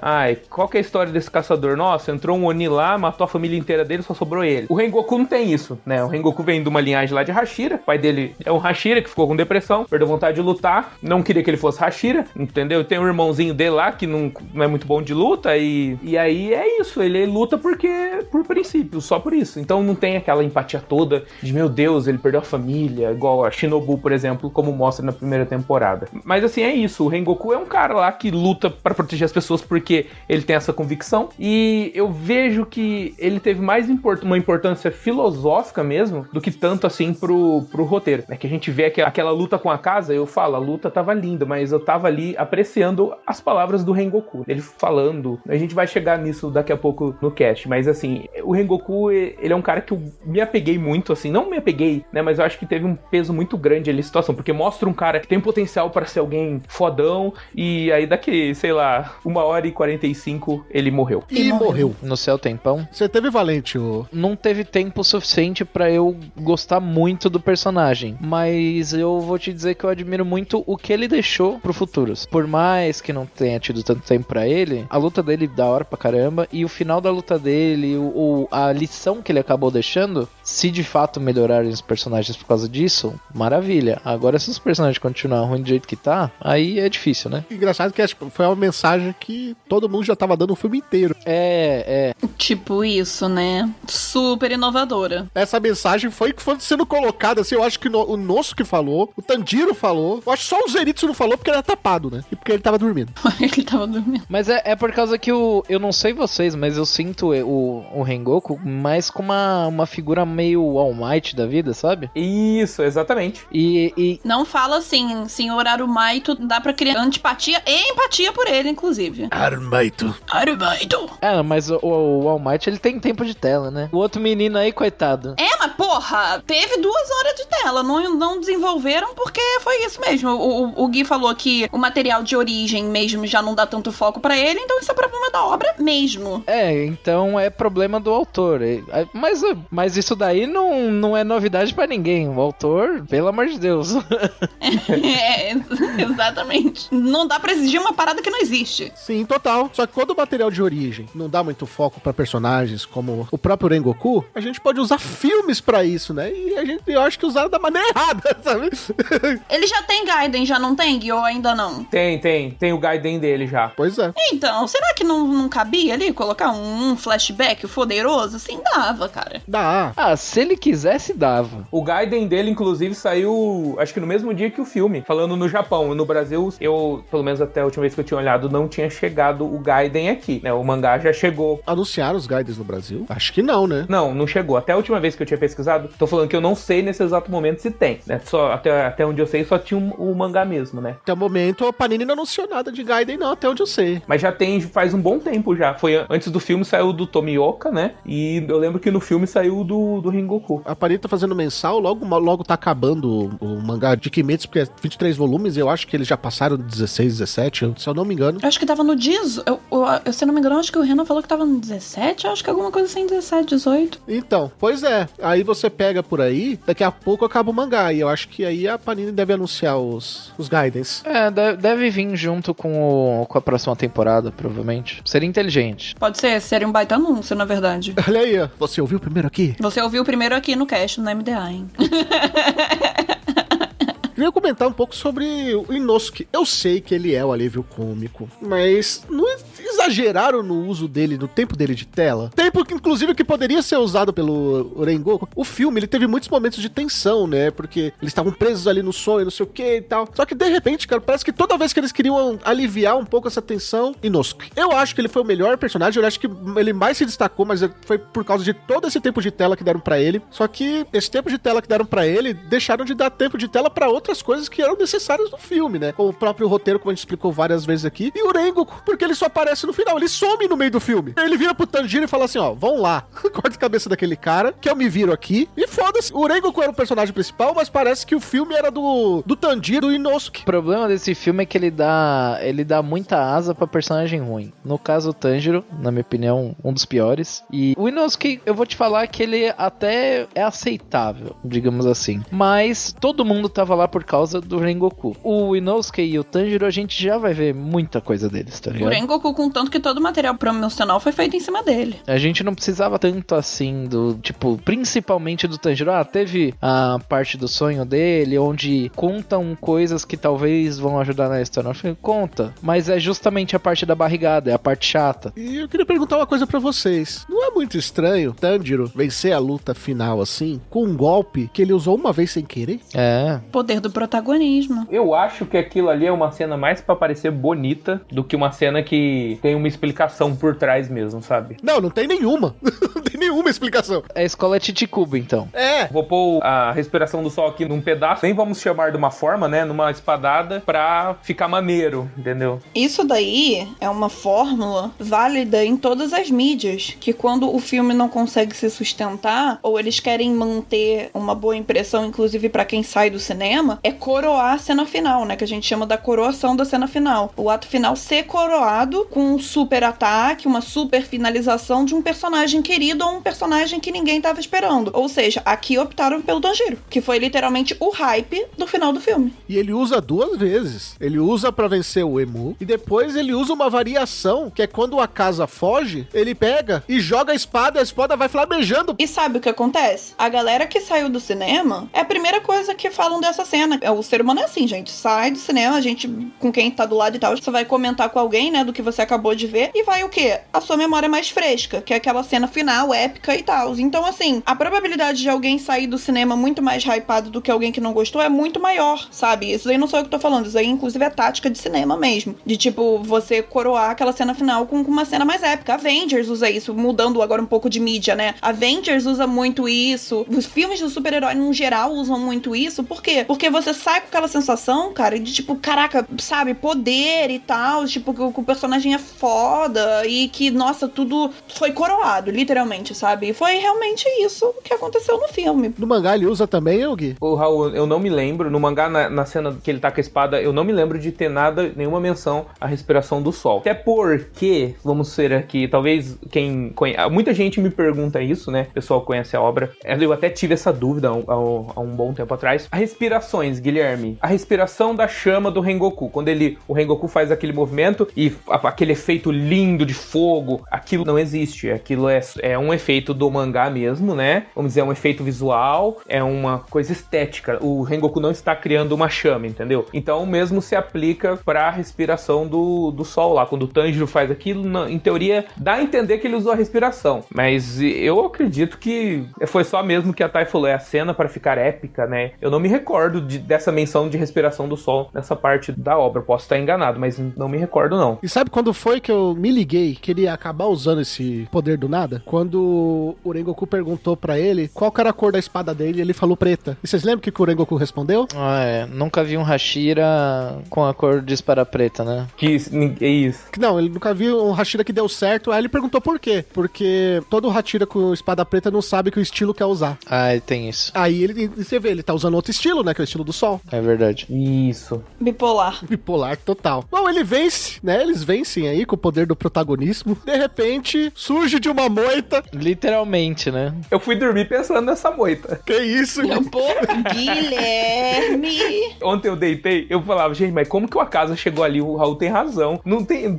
qual que é a história desse caçador? Nossa, entrou um Oni lá, matou a família inteira dele, só sobrou ele. O Rengoku não tem isso, né? O Rengoku vem de uma linhagem lá de Hashira. O pai dele é um Hashira que ficou com depressão, perdeu vontade de lutar, não queria que ele fosse Hashira, entendeu? Tem um irmãozinho dele lá que não é muito bom de luta e aí é isso. Ele luta por princípio, só por isso. Então não tem aquela empatia toda de, meu Deus, ele perdeu a família, igual a Shinobu, por exemplo, como mostra na primeira temporada. Mas assim, é isso. O Rengoku é um cara lá que luta pra proteger as pessoas porque ele tem essa convicção e eu vejo que ele teve mais uma importância filosófica mesmo do que tanto assim pro roteiro, né? Que a gente vê aquela luta com a casa, eu falo, a luta tava linda, mas eu tava ali apreciando as palavras do Rengoku, ele falando, a gente vai chegar nisso daqui a pouco no cast, mas assim, o Rengoku, ele é um cara que eu me apeguei muito, assim, não me apeguei, né, mas eu acho que teve um peso muito grande ali a situação, porque mostra um cara que tem potencial pra ser alguém fodão, e aí daqui, sei lá, 1h45 ele morreu. E morreu. No céu tempão. Você teve Valente, Não teve tempo suficiente pra eu gostar muito do personagem, mas eu vou te dizer que eu admiro muito o que ele deixou pro Futuros. Por mais que não tenha tido tanto tempo pra ele, a luta dele da hora pra caramba, e o final da luta dele, a lição que ele acabou deixando, se de fato melhorarem os personagens por causa disso, maravilha. Agora, se os personagens continuarem ruim do jeito que tá, aí é difícil, né? Engraçado que foi uma mensagem que todo mundo já tava dando o filme inteiro. Tipo isso, né? Super inovadora. Essa mensagem foi sendo colocada, assim, eu acho que o Inosuke falou, o Tanjiro falou, eu acho que só o Zenitsu não falou porque ele era tapado, né? E porque ele tava dormindo. Ele tava dormindo. Mas é por causa que eu não sei vocês, mas eu sinto o Rengoku mais como uma figura meio All Might da vida, sabe? Isso, exatamente. E não fala assim, senhor Arumaito, dá pra criar antipatia e empatia por ele, inclusive. Arumaito. Mas o All Might, ele tem tempo de tela, né? O outro menino aí, coitado. Mas porra, teve 2 horas de tela, não desenvolveram porque foi isso mesmo. O Gui falou que o material de origem mesmo já não dá tanto foco pra ele, então isso é problema da obra mesmo. Então é problema do autor. Mas isso daí não é novidade pra ninguém. O autor, pelo amor de Deus. Exatamente. Não dá pra exigir uma parada que não existe. Sim, total. Só que quando o material de origem não dá muito foco pra personagens como o próprio Rengoku, a gente pode usar filmes pra isso, né? E eu acho que usaram da maneira errada, sabe? Ele já tem Gaiden, já não tem, Gui, ou ainda não? Tem o Gaiden dele já. Pois é. Então, será que não cabia ali colocar um flashback poderoso? Assim, dava, cara. Dá. Se ele quisesse, dava. O Gaiden dele, inclusive, saiu, acho que no mesmo dia que o filme, falando no Japão. No Brasil, eu, pelo menos até a última vez que eu tinha olhado, não tinha chegado o Gaiden aqui, né? O mangá já chegou. Anunciaram os Gaidens deles no Brasil? Acho que não, né? Não chegou. Até a última vez que eu tinha pesquisado, tô falando que eu não sei nesse exato momento se tem, né? Só, até onde eu sei, só tinha o mangá mesmo, né? Até o momento, a Panini não anunciou nada de Gaiden, não, até onde eu sei. Mas já tem, faz um bom tempo já. Foi antes do filme, saiu do Tomioka, né? E eu lembro que no filme saiu do Rengoku. A Panini tá fazendo mensal, logo tá acabando o mangá de Kimetsu, porque é 23 volumes, eu acho que eles já passaram 16, 17, se eu não me engano. Eu acho que tava no 18. Se eu não me engano, acho que o Renan falou que tava no 17, eu acho que alguma coisa assim, 17, 18. Então, pois é. Aí você pega por aí, daqui a pouco acaba o mangá, e eu acho que aí a Panini deve anunciar os Gaidens. Deve vir junto com a próxima temporada, provavelmente. Seria inteligente. Pode ser um baita anúncio, na verdade. Olha aí, ó. Você ouviu primeiro aqui? Você ouviu primeiro aqui no cast, no MDA, hein? Queria comentar um pouko sobre o Inosuke. Eu sei que ele é o alívio cômico, mas não exageraram no uso dele, no tempo dele de tela? Tempo que, inclusive, que poderia ser usado pelo Rengoku. O filme, ele teve muitos momentos de tensão, né? Porque eles estavam presos ali no sonho, não sei o que e tal. Só que, de repente, cara, parece que toda vez que eles queriam aliviar um pouco essa tensão, Inosuke. Eu acho que ele foi o melhor personagem, eu acho que ele mais se destacou, mas foi por causa de todo esse tempo de tela que deram pra ele. Só que esse tempo de tela que deram pra ele, deixaram de dar tempo de tela pra outras coisas que eram necessárias no filme, né? Como o próprio roteiro, como a gente explicou várias vezes aqui. E o Rengoku, porque ele só aparece no final, ele some no meio do filme. Ele vira pro Tanjiro e fala assim, ó, vão lá, corta a cabeça daquele cara, que eu me viro aqui, e foda-se. O Rengoku era o personagem principal, mas parece que o filme era do Tanjiro e Inosuke. O problema desse filme é que ele dá muita asa pra personagem ruim. No caso, o Tanjiro, na minha opinião, um dos piores. E o Inosuke, eu vou te falar que ele até é aceitável, digamos assim. Mas todo mundo tava lá por causa do Rengoku. O Inosuke e o Tanjiro, a gente já vai ver muita coisa deles, tá ligado? O Rengoku, contanto que todo o material promocional foi feito em cima dele. A gente não precisava tanto assim do, tipo, principalmente do Tanjiro. Teve a parte do sonho dele, onde contam coisas que talvez vão ajudar na história. Eu falei, conta, mas é justamente a parte da barrigada, é a parte chata. E eu queria perguntar uma coisa pra vocês. Não é muito estranho Tanjiro vencer a luta final assim, com um golpe que ele usou uma vez sem querer? É. Poder do protagonismo. Eu acho que aquilo ali é uma cena mais pra parecer bonita do que uma cena que tem uma explicação por trás mesmo, sabe? Não tem nenhuma. Não tem nenhuma explicação. A escola é Chichikubo, então. É. Vou pôr a respiração do sol aqui num pedaço, nem vamos chamar de uma forma, né? Numa espadada pra ficar maneiro, entendeu? Isso daí é uma fórmula válida em todas as mídias, que quando o filme não consegue se sustentar, ou eles querem manter uma boa impressão, inclusive pra quem sai do cinema, é coroar a cena final, né? Que a gente chama da coroação da cena final. O ato final ser coroado com um super ataque, uma super finalização de um personagem querido ou um personagem que ninguém tava esperando. Ou seja, aqui optaram pelo Tanjiro, que foi literalmente o hype do final do filme. E ele usa 2 vezes. Ele usa pra vencer o Emu, e depois ele usa uma variação, que é quando a casa foge, ele pega e joga a espada vai flamejando. E sabe o que acontece? A galera que saiu do cinema, é a primeira coisa que falam dessa cena. O ser humano é assim, gente. Sai do cinema, a gente, com quem tá do lado e tal, você vai comentar com alguém, né, do que você acabou de ver, e vai o quê? A sua memória mais fresca, que é aquela cena final, épica e tal. Então, assim, a probabilidade de alguém sair do cinema muito mais hypado do que alguém que não gostou é muito maior, sabe? Isso aí não sou eu que tô falando, isso aí, inclusive, é tática de cinema mesmo. De, tipo, você coroar aquela cena final com uma cena mais épica. Avengers usa isso, mudando agora um pouco de mídia, né? Avengers usa muito isso. Os filmes do super-herói, no geral, usam muito isso. Por quê? Porque você sai com aquela sensação, cara, de tipo, caraca, sabe, poder e tal, tipo, que o personagem é foda e que, nossa, tudo foi coroado, literalmente, sabe? E foi realmente isso que aconteceu no filme. No mangá ele usa também, Gui? Ô, Raul, eu não me lembro, no mangá, na cena que ele tá com a espada, eu não me lembro de ter nenhuma menção à respiração do sol. Até porque, vamos ser aqui, talvez quem conhece, muita gente me pergunta isso, né? O pessoal conhece a obra. Eu até tive essa dúvida há um bom tempo atrás. As respirações, Guilherme. A respiração da chama do Rengoku. Quando o Rengoku faz aquele movimento e aquele efeito lindo de fogo, aquilo não existe. Aquilo é um efeito efeito do mangá mesmo, né? Vamos dizer, é um efeito visual, é uma coisa estética. O Rengoku não está criando uma chama, entendeu? Então, o mesmo se aplica pra respiração do sol lá. Quando o Tanjiro faz aquilo, em teoria, dá a entender que ele usou a respiração. Mas eu acredito que foi só mesmo que a Thay falou, é a cena para ficar épica, né? Eu não me recordo dessa menção de respiração do sol nessa parte da obra. Posso estar enganado, mas não me recordo, não. E sabe quando foi que eu me liguei que ele ia acabar usando esse poder do nada? Quando o Rengoku perguntou pra ele qual que era a cor da espada dele, ele falou preta. E vocês lembram o que o Rengoku respondeu? Nunca vi um Hashira com a cor de espada preta, né? Que isso? Não, ele nunca viu um Hashira que deu certo. Aí ele perguntou por quê? Porque todo Hashira com espada preta não sabe que o estilo quer usar. Tem isso. Aí você vê, ele tá usando outro estilo, né? Que é o estilo do sol. É verdade. Isso. Bipolar. Bipolar total. Bom, ele vence, né? Eles vencem aí com o poder do protagonismo. De repente, surge de uma moita. Literalmente, né? Eu fui dormir pensando nessa moita. Que isso? Pô, Guilherme! Ontem eu deitei, eu falava, gente, mas como que o Akaza chegou ali? O Raul tem razão.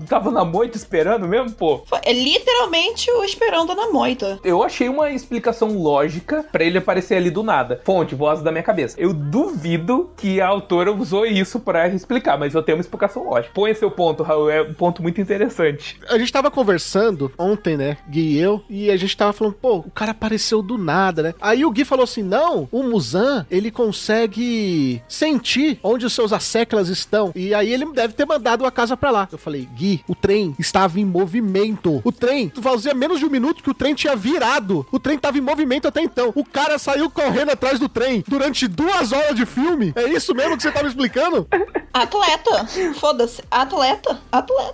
Tava na moita esperando mesmo, pô? É literalmente o esperando na moita. Eu achei uma explicação lógica pra ele aparecer ali do nada. Fonte, voz da minha cabeça. Eu duvido que a autora usou isso pra explicar, mas eu tenho uma explicação lógica. Põe seu ponto, Raul, é um ponto muito interessante. A gente tava conversando ontem, né, Gui e eu, e a gente tava falando, pô, o cara apareceu do nada, né? Aí o Gui falou assim, não, o Muzan, ele consegue sentir onde os seus asseclas estão, e aí ele deve ter mandado a casa pra lá. Eu falei, Gui, o trem estava em movimento. O trem, fazia menos de um minuto que o trem tinha virado. O trem tava em movimento até então. O cara saiu correndo atrás do trem durante 2 horas de filme. É isso mesmo que você tava explicando? Atleta. Foda-se. Atleta,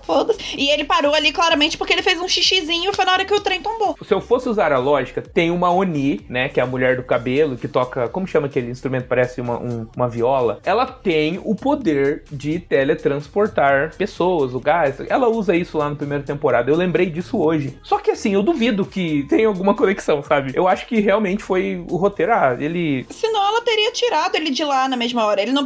foda-se. E ele parou ali claramente porque ele fez um xixizinho e foi na hora que o trem tombou. Se eu fosse usar a lógica, tem uma Oni, né, que é a mulher do cabelo, que toca, como chama aquele instrumento? Parece uma viola. Ela tem o poder de teletransportar pessoas, o gás. Ela usa isso lá na primeira temporada. Eu lembrei disso hoje. Só que assim, eu duvido que tenha alguma conexão, sabe? Eu acho que realmente foi o roteiro. Ele... Senão ela teria tirado ele de lá na mesma hora. Ele não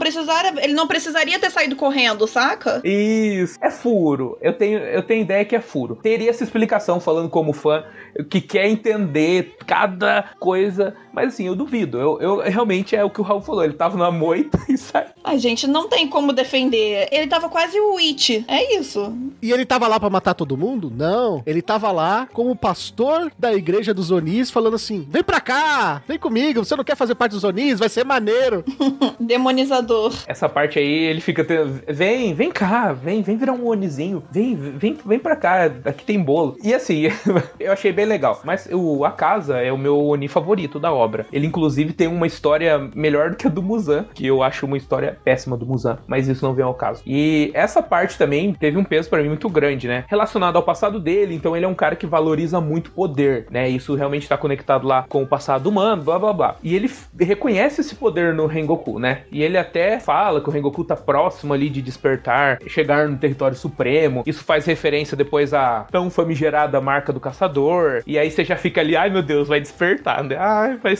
precisaria ter saído correndo, saca? Isso. É furo. Eu tenho ideia que é furo. Teria essa explicação falando como fã que quer entender cada coisa, mas assim, eu duvido. Eu realmente é o que o Raul falou. Ele tava na moita e sai. Ai, gente, não tem como defender. Ele tava quase o It. É isso. E ele tava lá pra matar todo mundo? Não. Ele tava lá como pastor da igreja dos Onis, falando assim, vem pra cá, vem comigo, você não quer fazer parte dos Onis? Vai ser maneiro. Demonizador. Essa parte aí, ele fica... Vem cá, vem virar um Onizinho. Vem pra cá, aqui tem bolo. E assim, eu achei bem legal. Mas a casa é o meu Oni favorito da obra. Ele, inclusive, tem uma história melhor do que a do Muzan, que eu acho uma história péssima do Muzan, mas isso não vem ao caso. E essa parte também teve um peso pra mim muito grande, né? Relacionado ao passado dele, então ele é um cara que valoriza muito poder, né? Isso realmente tá conectado lá com o passado humano, blá blá blá. E ele reconhece esse poder no Rengoku, né? E ele até fala que o Rengoku tá próximo ali de despertar, chegar no território supremo. Isso faz referência depois à tão famigerada marca do caçador. E aí você já fica ali, ai meu Deus, vai despertar, né? Ai, vai...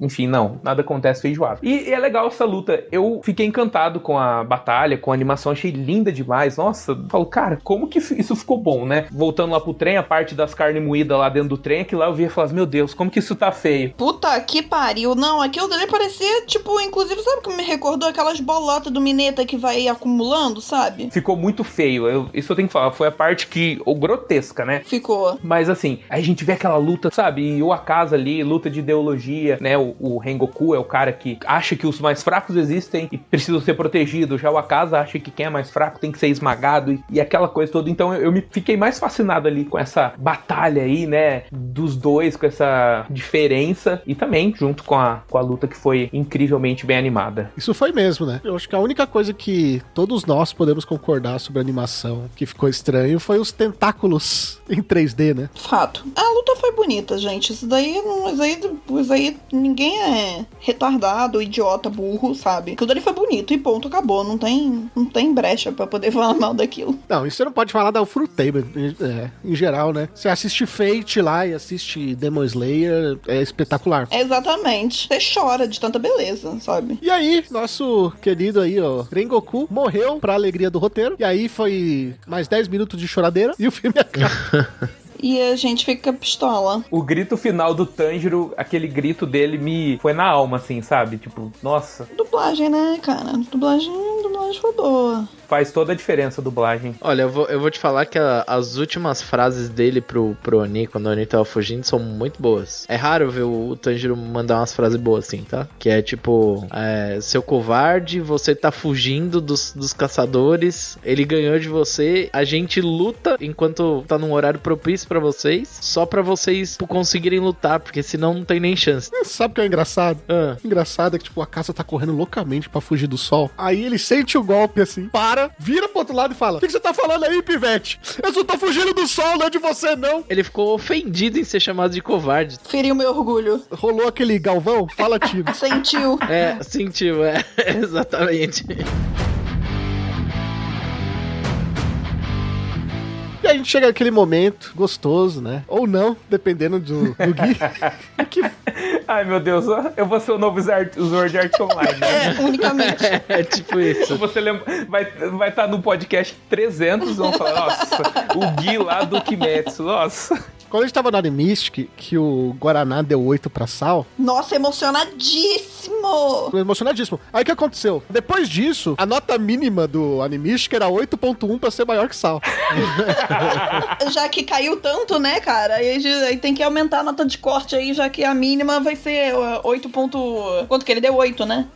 Enfim, não, nada acontece feijoado. E é legal essa luta. Eu fiquei encantado com a batalha, com a animação, achei linda demais. Nossa, eu falo, cara, como que isso ficou bom, né? Voltando lá pro trem, a parte das carnes moídas lá dentro do trem, que lá eu via e falava, meu Deus, como que isso tá feio? Puta que pariu. Não, aquilo dele parecia, tipo, inclusive, sabe o que me recordou? Aquelas bolotas do Mineta que vai acumulando, sabe? Ficou muito feio. Isso eu tenho que falar, foi a parte grotesca, né? Ficou. Mas assim, aí a gente vê aquela luta, sabe? E o Akaza ali, luta de ideologia, né? O Rengoku é o cara que acha que os mais fracos existem e precisam ser protegidos. Já o Akaza acha que quem é mais fraco tem que ser esmagado e aquela coisa toda. Então eu fiquei mais fascinado ali com essa batalha aí, né? Dos dois, com essa diferença e também junto com a luta que foi incrivelmente bem animada. Isso foi mesmo, né? Eu acho que a única coisa que todos nós podemos concordar sobre a animação que ficou estranho foi os tentáculos em 3D, né? Fato. A luta foi bonita, gente. Isso daí ninguém é retardado, idiota, burro, sabe? Aquilo dali foi bonito e ponto, acabou. Não tem brecha pra poder falar mal daquilo. Não, isso você não pode falar da Ufotable, em geral, né? Você assiste Fate lá e assiste Demon Slayer, é espetacular. Exatamente. Você chora de tanta beleza, sabe? E aí, nosso querido aí, ó, Rengoku morreu pra alegria do roteiro. E aí foi mais 10 minutos de choradeira e o filme acaba. e a gente fica pistola. O grito final do Tanjiro, aquele grito dele me foi na alma, assim, sabe? Tipo, nossa. Dublagem, né, cara? Dublagem foi boa. Faz toda a diferença a dublagem. Olha, eu vou te falar que as últimas frases dele pro Oni, quando o Oni tava fugindo, são muito boas. É raro ver o Tanjiro mandar umas frases boas assim, tá? Que é tipo, seu covarde, você tá fugindo dos caçadores, ele ganhou de você, a gente luta enquanto tá num horário propício pra vocês, só pra vocês conseguirem lutar, porque senão não tem nem chance. Sabe o que é engraçado? Engraçado é que, tipo, a caça tá correndo loucamente pra fugir do sol. Aí ele sente o golpe, assim, vira pro outro lado e fala: o que você tá falando aí, pivete? Eu só tô fugindo do sol, não é de você, não. Ele ficou ofendido em ser chamado de covarde. Feriu meu orgulho. Rolou aquele Galvão? Fala, tio. Sentiu. Sentiu, exatamente. E aí a gente chega naquele momento gostoso, né? Ou não, dependendo do Gui. Ai, meu Deus, eu vou ser o novo Sword Art Online. Né? Unicamente. É tipo isso. Você lembra, vai estar no podcast 300, vão falar, nossa, o Gui lá do Kimetsu, nossa. Quando a gente tava no Animistic, que o Guaraná deu 8 pra Sal... Nossa, emocionadíssimo! Emocionadíssimo. Aí o que aconteceu? Depois disso, a nota mínima do Animistic era 8.1 pra ser maior que Sal. Já que caiu tanto, né, cara? Aí tem que aumentar a nota de corte aí, já que a mínima vai ser 8. Quanto que ele deu? 8, né?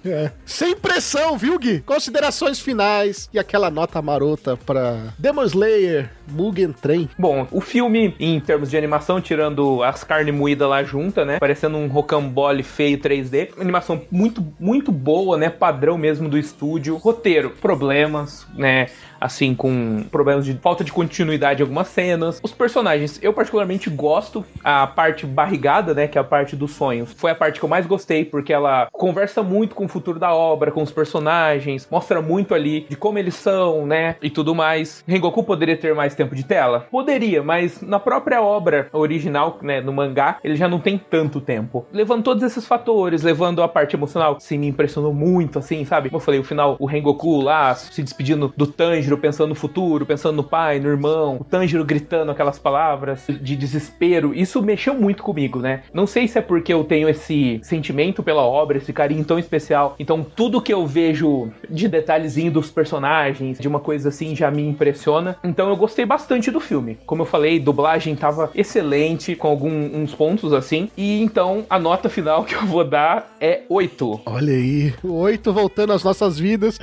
Sem pressão, viu, Gui? Considerações finais e aquela nota marota pra Demon Slayer, Mugen Train. Bom, o filme, em termos de animação, tirando as carnes moídas lá junta, né? Parecendo um rocambole feio 3D. Animação muito, muito boa, né? Padrão mesmo do estúdio. Roteiro, problemas, né? Assim, com problemas de falta de continuidade em algumas cenas. Os personagens, eu particularmente gosto. A parte barrigada, né, que é a parte dos sonhos, foi a parte que eu mais gostei, porque ela conversa muito com o futuro da obra, com os personagens, mostra muito ali de como eles são, né, e tudo mais. Rengoku poderia ter mais tempo de tela? Poderia, mas na própria obra original, né, no mangá, ele já não tem tanto tempo. Levando todos esses fatores, levando a parte emocional, sim, me impressionou muito, assim, sabe? Como eu falei, o final, o Rengoku lá, se despedindo do Tanjiro, pensando no futuro, pensando no pai, no irmão, o Tanjiro gritando aquelas palavras de desespero, isso mexeu muito comigo, né? Não sei se é porque eu tenho esse sentimento pela obra, esse carinho tão especial, então tudo que eu vejo de detalhezinho dos personagens, de uma coisa assim, já me impressiona. Então eu gostei bastante do filme. Como eu falei, dublagem tava excelente, com alguns pontos assim, e então a nota final que eu vou dar é 8. Olha aí, 8 voltando às nossas vidas.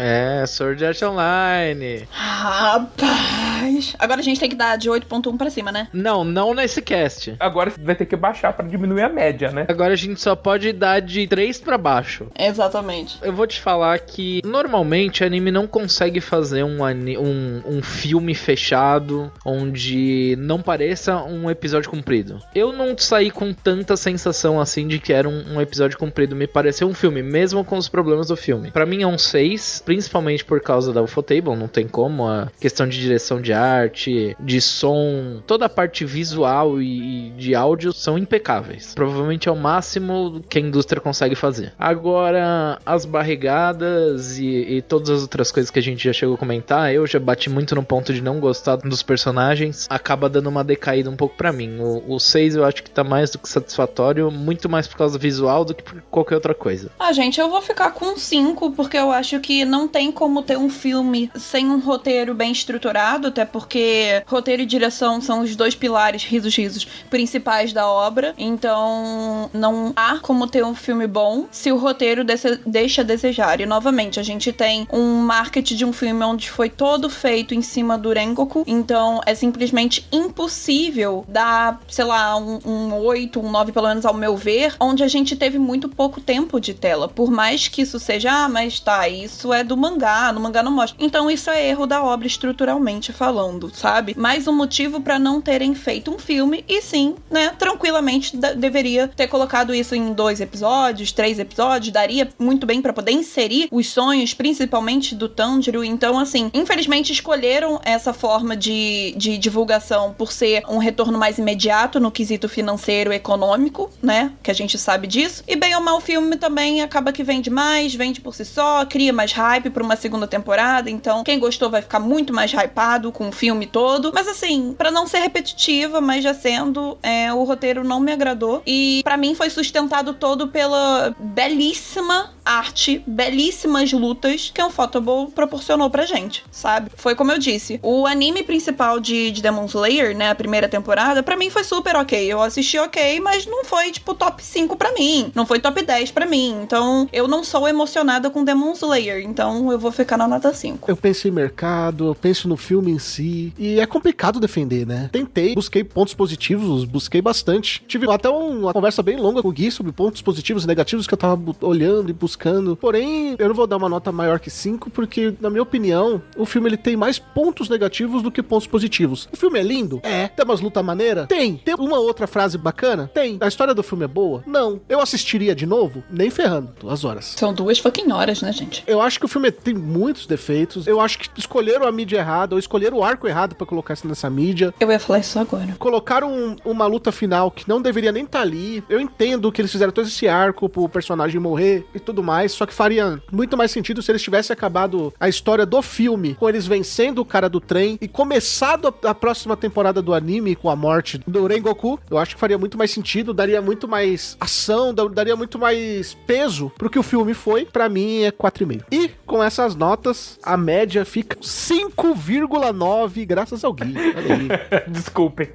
Sword Art Online. Rapaz. Agora a gente tem que dar de 8.1 pra cima, né? Não nesse cast. Agora vai ter que baixar pra diminuir a média, né? Agora a gente só pode dar de 3 pra baixo. Exatamente. Eu vou te falar que normalmente anime não consegue fazer um filme fechado onde não pareça um episódio comprido. Eu não saí com tanta sensação assim de que era um episódio comprido. Me pareceu um filme, mesmo com os problemas do filme. Pra mim é um 6, principalmente por causa da Ufotable, não tem como. A questão de direção de arte, de som, toda a parte visual e de áudio são impecáveis. Provavelmente é o máximo que a indústria consegue fazer. Agora, as barrigadas e todas as outras coisas que a gente já chegou a comentar, eu já bati muito no ponto de não gostar dos personagens, acaba dando uma decaída um pouco pra mim. O 6 eu acho que tá mais do que satisfatório, muito mais por causa do visual do que por qualquer outra coisa. Gente, eu vou ficar com 5, porque eu acho que não tem como ter um filme sem um roteiro bem estruturado, até porque roteiro e direção são os dois pilares, risos, principais da obra. Então, não há como ter um filme bom se o roteiro deixa a desejar. E, novamente, a gente tem um marketing de um filme onde foi todo feito em cima do Rengoku. Então, é simplesmente impossível dar, sei lá, um 8, um 9, pelo menos ao meu ver, onde a gente teve muito pouco tempo de tela. Por mais que isso seja, mas tá, isso é do mangá, no mangá não mostra. Então, isso é erro da obra estruturalmente falando, sabe? Mais um motivo pra não terem feito um filme e sim, né, tranquilamente deveria ter colocado isso em 2 episódios, 3 episódios, daria muito bem pra poder inserir os sonhos, principalmente do Tanjiro. Então, assim, infelizmente escolheram essa forma de divulgação por ser um retorno mais imediato no quesito financeiro e econômico, né, que a gente sabe disso. E bem ou mal o filme também acaba que vende mais, vende por si só, cria mais hype pra uma segunda temporada. Então, quem gostou vai ficar muito mais hypado, com o filme todo. Mas assim, pra não ser repetitiva, mas já sendo, o roteiro não me agradou. E pra mim foi sustentado todo pela belíssima arte, belíssimas lutas que o Ufotable proporcionou pra gente, sabe? Foi como eu disse, o anime principal de Demon Slayer, né, a primeira temporada, pra mim foi super ok. Eu assisti ok, mas não foi, tipo, top 5 pra mim. Não foi top 10 pra mim. Então, eu não sou emocionada com Demon Slayer. Então, eu vou ficar na nota 5. Eu penso em mercado, eu penso no filme em si. E é complicado defender, né? Tentei, busquei pontos positivos, busquei bastante. Tive até uma conversa bem longa com o Gui sobre pontos positivos e negativos que eu tava olhando e buscando. Porém, eu não vou dar uma nota maior que 5, porque, na minha opinião, o filme ele tem mais pontos negativos do que pontos positivos. O filme é lindo? É. Tem umas lutas maneiras? Tem. Tem uma outra frase bacana? Tem. A história do filme é boa? Não. Eu assistiria de novo? Nem ferrando. 2 horas. São 2 fucking horas, né, gente? Eu acho que o filme tem muitos defeitos. Eu acho que escolheram a mídia errada, ou escolheram o arco errado pra colocar isso nessa mídia. Eu ia falar isso agora. Colocaram uma luta final que não deveria nem estar ali. Eu entendo que eles fizeram todo esse arco pro personagem morrer e tudo mais, só que faria muito mais sentido se eles tivessem acabado a história do filme com eles vencendo o cara do trem e começado a próxima temporada do anime com a morte do Rengoku. Eu acho que faria muito mais sentido, daria muito mais ação, daria muito mais peso pro que o filme foi. Pra mim é 4,5. E com essas notas, a média fica 5,9 graças ao Gui. Olha aí. Desculpem.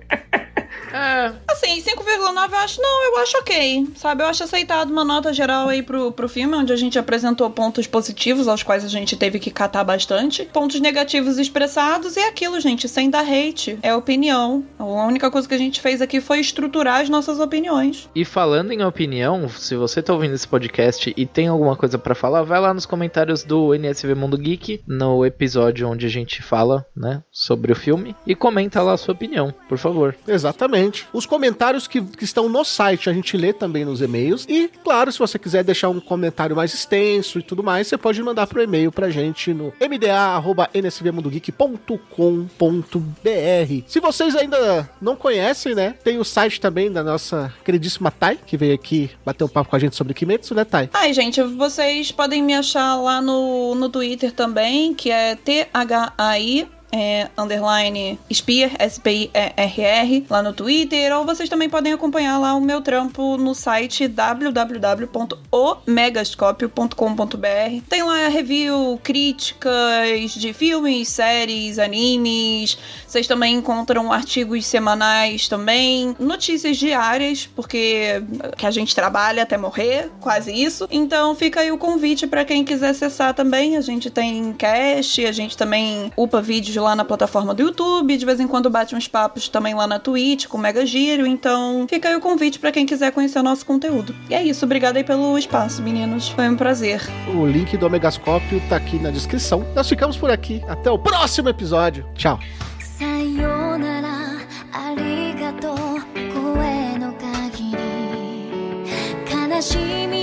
Assim, 5,9 eu acho ok, sabe? Eu acho aceitado uma nota geral aí pro filme, onde a gente apresentou pontos positivos, aos quais a gente teve que catar bastante, pontos negativos expressados, e aquilo, gente, sem dar hate, é opinião. A única coisa que a gente fez aqui foi estruturar as nossas opiniões. E falando em opinião, se você tá ouvindo esse podcast e tem alguma coisa pra falar, vai lá nos comentários do NSV Mundo Geek, no episódio onde a gente fala, né, sobre o filme, e comenta lá a sua opinião, por favor. Exatamente. Os comentários que estão no site a gente lê também nos e-mails. E, claro, se você quiser deixar um comentário mais extenso e tudo mais, você pode mandar pro e-mail pra gente no mda@nsvmundogeek.com.br. Se vocês ainda não conhecem, né, tem o site também da nossa queridíssima Thay, que veio aqui bater um papo com a gente sobre Kimetsu, né, Thay? Ai, gente, vocês podem me achar lá no Twitter também, que é THAI underline Spear, SPIERR, lá no Twitter, ou vocês também podem acompanhar lá o meu trampo no site www.omegascopio.com.br. Tem lá review, críticas de filmes, séries, animes. Vocês também encontram artigos semanais também, notícias diárias, porque que a gente trabalha até morrer, quase isso. Então fica aí o convite para quem quiser acessar também. A gente tem cast, a gente também upa vídeos lá na plataforma do YouTube, de vez em quando bate uns papos também lá na Twitch com o Mega Giro, então fica aí o convite pra quem quiser conhecer o nosso conteúdo. E é isso, obrigada aí pelo espaço, meninos, foi um prazer. O link do Omegascópio tá aqui na descrição. Nós ficamos por aqui, até o próximo episódio. Tchau. Sayonara, arigatou, koe no kagiri, kanashimi